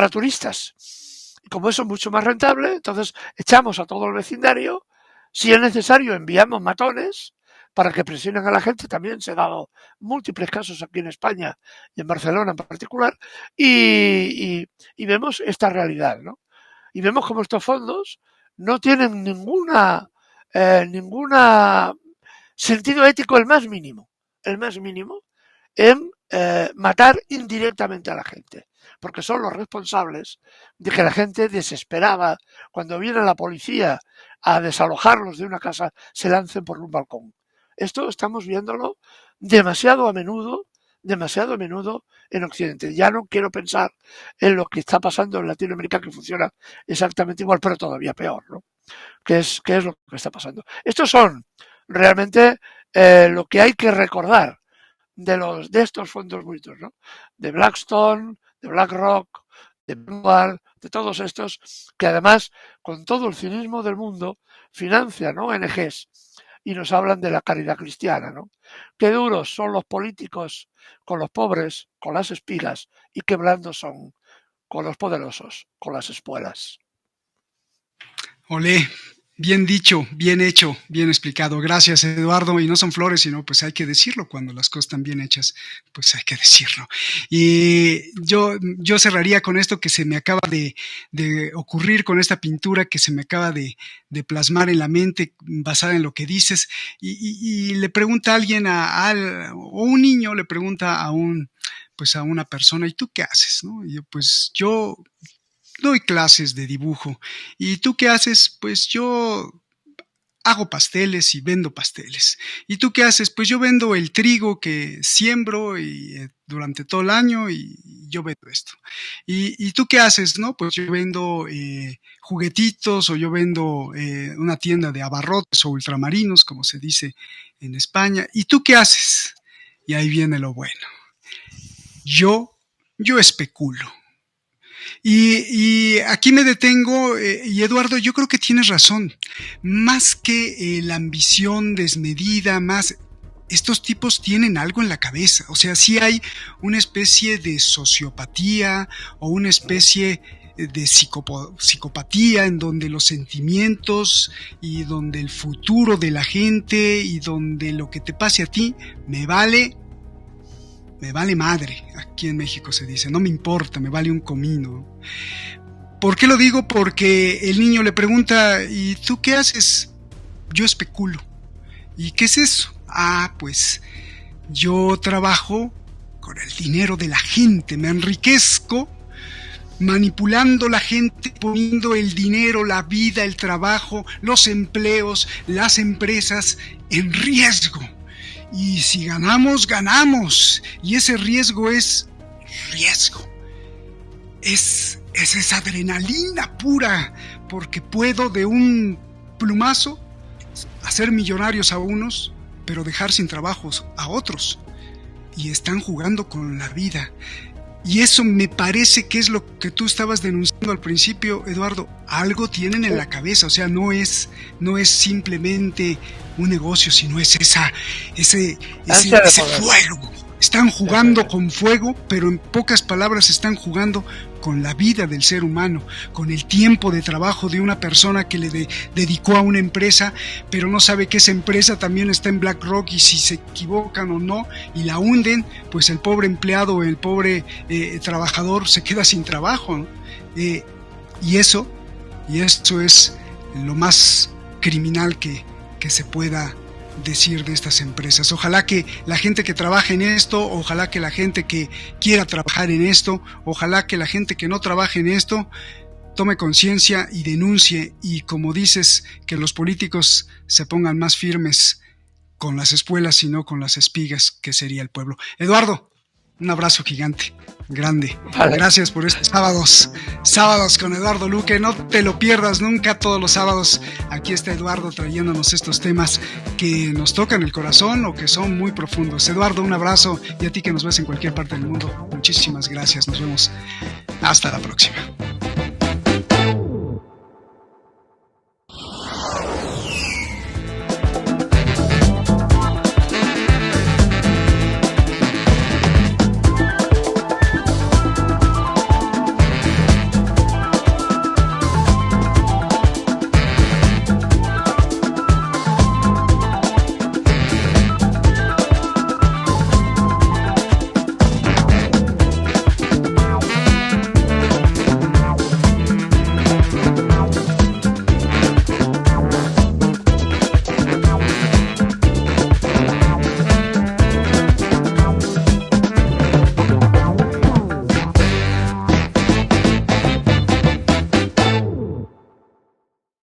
Speaker 2: turistas. Y como eso es mucho más rentable, entonces echamos a todo el vecindario. Si es necesario, enviamos matones para que presionen a la gente. También se han dado múltiples casos aquí en España y en Barcelona en particular, y vemos esta realidad, ¿no? Y vemos como estos fondos no tienen ninguna sentido ético el más mínimo en matar indirectamente a la gente, porque son los responsables de que la gente desesperada, cuando viene la policía a desalojarlos de una casa, se lancen por un balcón. Esto estamos viéndolo demasiado a menudo en Occidente. Ya no quiero pensar en lo que está pasando en Latinoamérica, que funciona exactamente igual, pero todavía peor, ¿no? ¿Qué es lo que está pasando? Estos son realmente lo que hay que recordar de estos fondos buitres, ¿no? De Blackstone, de BlackRock, de Vanguard, de todos estos, que además, con todo el cinismo del mundo, financian ONGs y nos hablan de la caridad cristiana, ¿no? Qué duros son los políticos con los pobres, con las espigas, y qué blandos son con los poderosos, con las espuelas.
Speaker 1: Olé, bien dicho, bien hecho, bien explicado. Gracias, Eduardo. Y no son flores, sino pues hay que decirlo cuando las cosas están bien hechas, pues hay que decirlo. Y yo cerraría con esto que se me acaba de ocurrir, con esta pintura que se me acaba de plasmar en la mente, basada en lo que dices. Y le pregunta a alguien, o un niño le pregunta a una persona, ¿y tú qué haces? ¿No? Y yo doy clases de dibujo. ¿Y tú qué haces? Pues yo hago pasteles y vendo pasteles. ¿Y tú qué haces? Pues yo vendo el trigo que siembro durante todo el año y yo vendo esto. ¿Y tú qué haces? No, pues yo vendo juguetitos, o yo vendo una tienda de abarrotes o ultramarinos, como se dice en España. ¿Y tú qué haces? Y ahí viene lo bueno. Yo especulo. Y aquí me detengo, y Eduardo, yo creo que tienes razón. Más que la ambición desmedida, estos tipos tienen algo en la cabeza. O sea, sí hay una especie de sociopatía o una especie de psicopatía, en donde los sentimientos y donde el futuro de la gente y donde lo que te pase a ti me vale madre, aquí en México se dice, no me importa, me vale un comino. ¿Por qué lo digo? Porque el niño le pregunta, ¿y tú qué haces? Yo especulo. ¿Y qué es eso? Pues yo trabajo con el dinero de la gente, me enriquezco manipulando la gente, poniendo el dinero, la vida, el trabajo, los empleos, las empresas en riesgo. Y si ganamos, ganamos. Y ese riesgo es riesgo. Es esa adrenalina pura, porque puedo de un plumazo hacer millonarios a unos, pero dejar sin trabajos a otros. Y están jugando con la vida. Y eso me parece que es lo que tú estabas denunciando al principio, Eduardo. Algo tienen en la cabeza, o sea, no es simplemente un negocio, sino es ese fuego. Están jugando con fuego, pero en pocas palabras están jugando con la vida del ser humano, con el tiempo de trabajo de una persona que le dedicó a una empresa, pero no sabe que esa empresa también está en BlackRock, y si se equivocan o no y la hunden, pues el pobre empleado, el pobre trabajador se queda sin trabajo, ¿no? Y eso es lo más criminal que se pueda decir de estas empresas. Ojalá que la gente que trabaje en esto, ojalá que la gente que quiera trabajar en esto, ojalá que la gente que no trabaje en esto tome conciencia y denuncie, y como dices, que los políticos se pongan más firmes con las espuelas y no con las espigas, que sería el pueblo. Eduardo, un abrazo gigante, grande. Vale. Gracias por estos sábados con Eduardo Luque. No te lo pierdas nunca, todos los sábados aquí está Eduardo trayéndonos estos temas que nos tocan el corazón o que son muy profundos. Eduardo, un abrazo, y a ti que nos ves en cualquier parte del mundo, muchísimas gracias. Nos vemos hasta la próxima.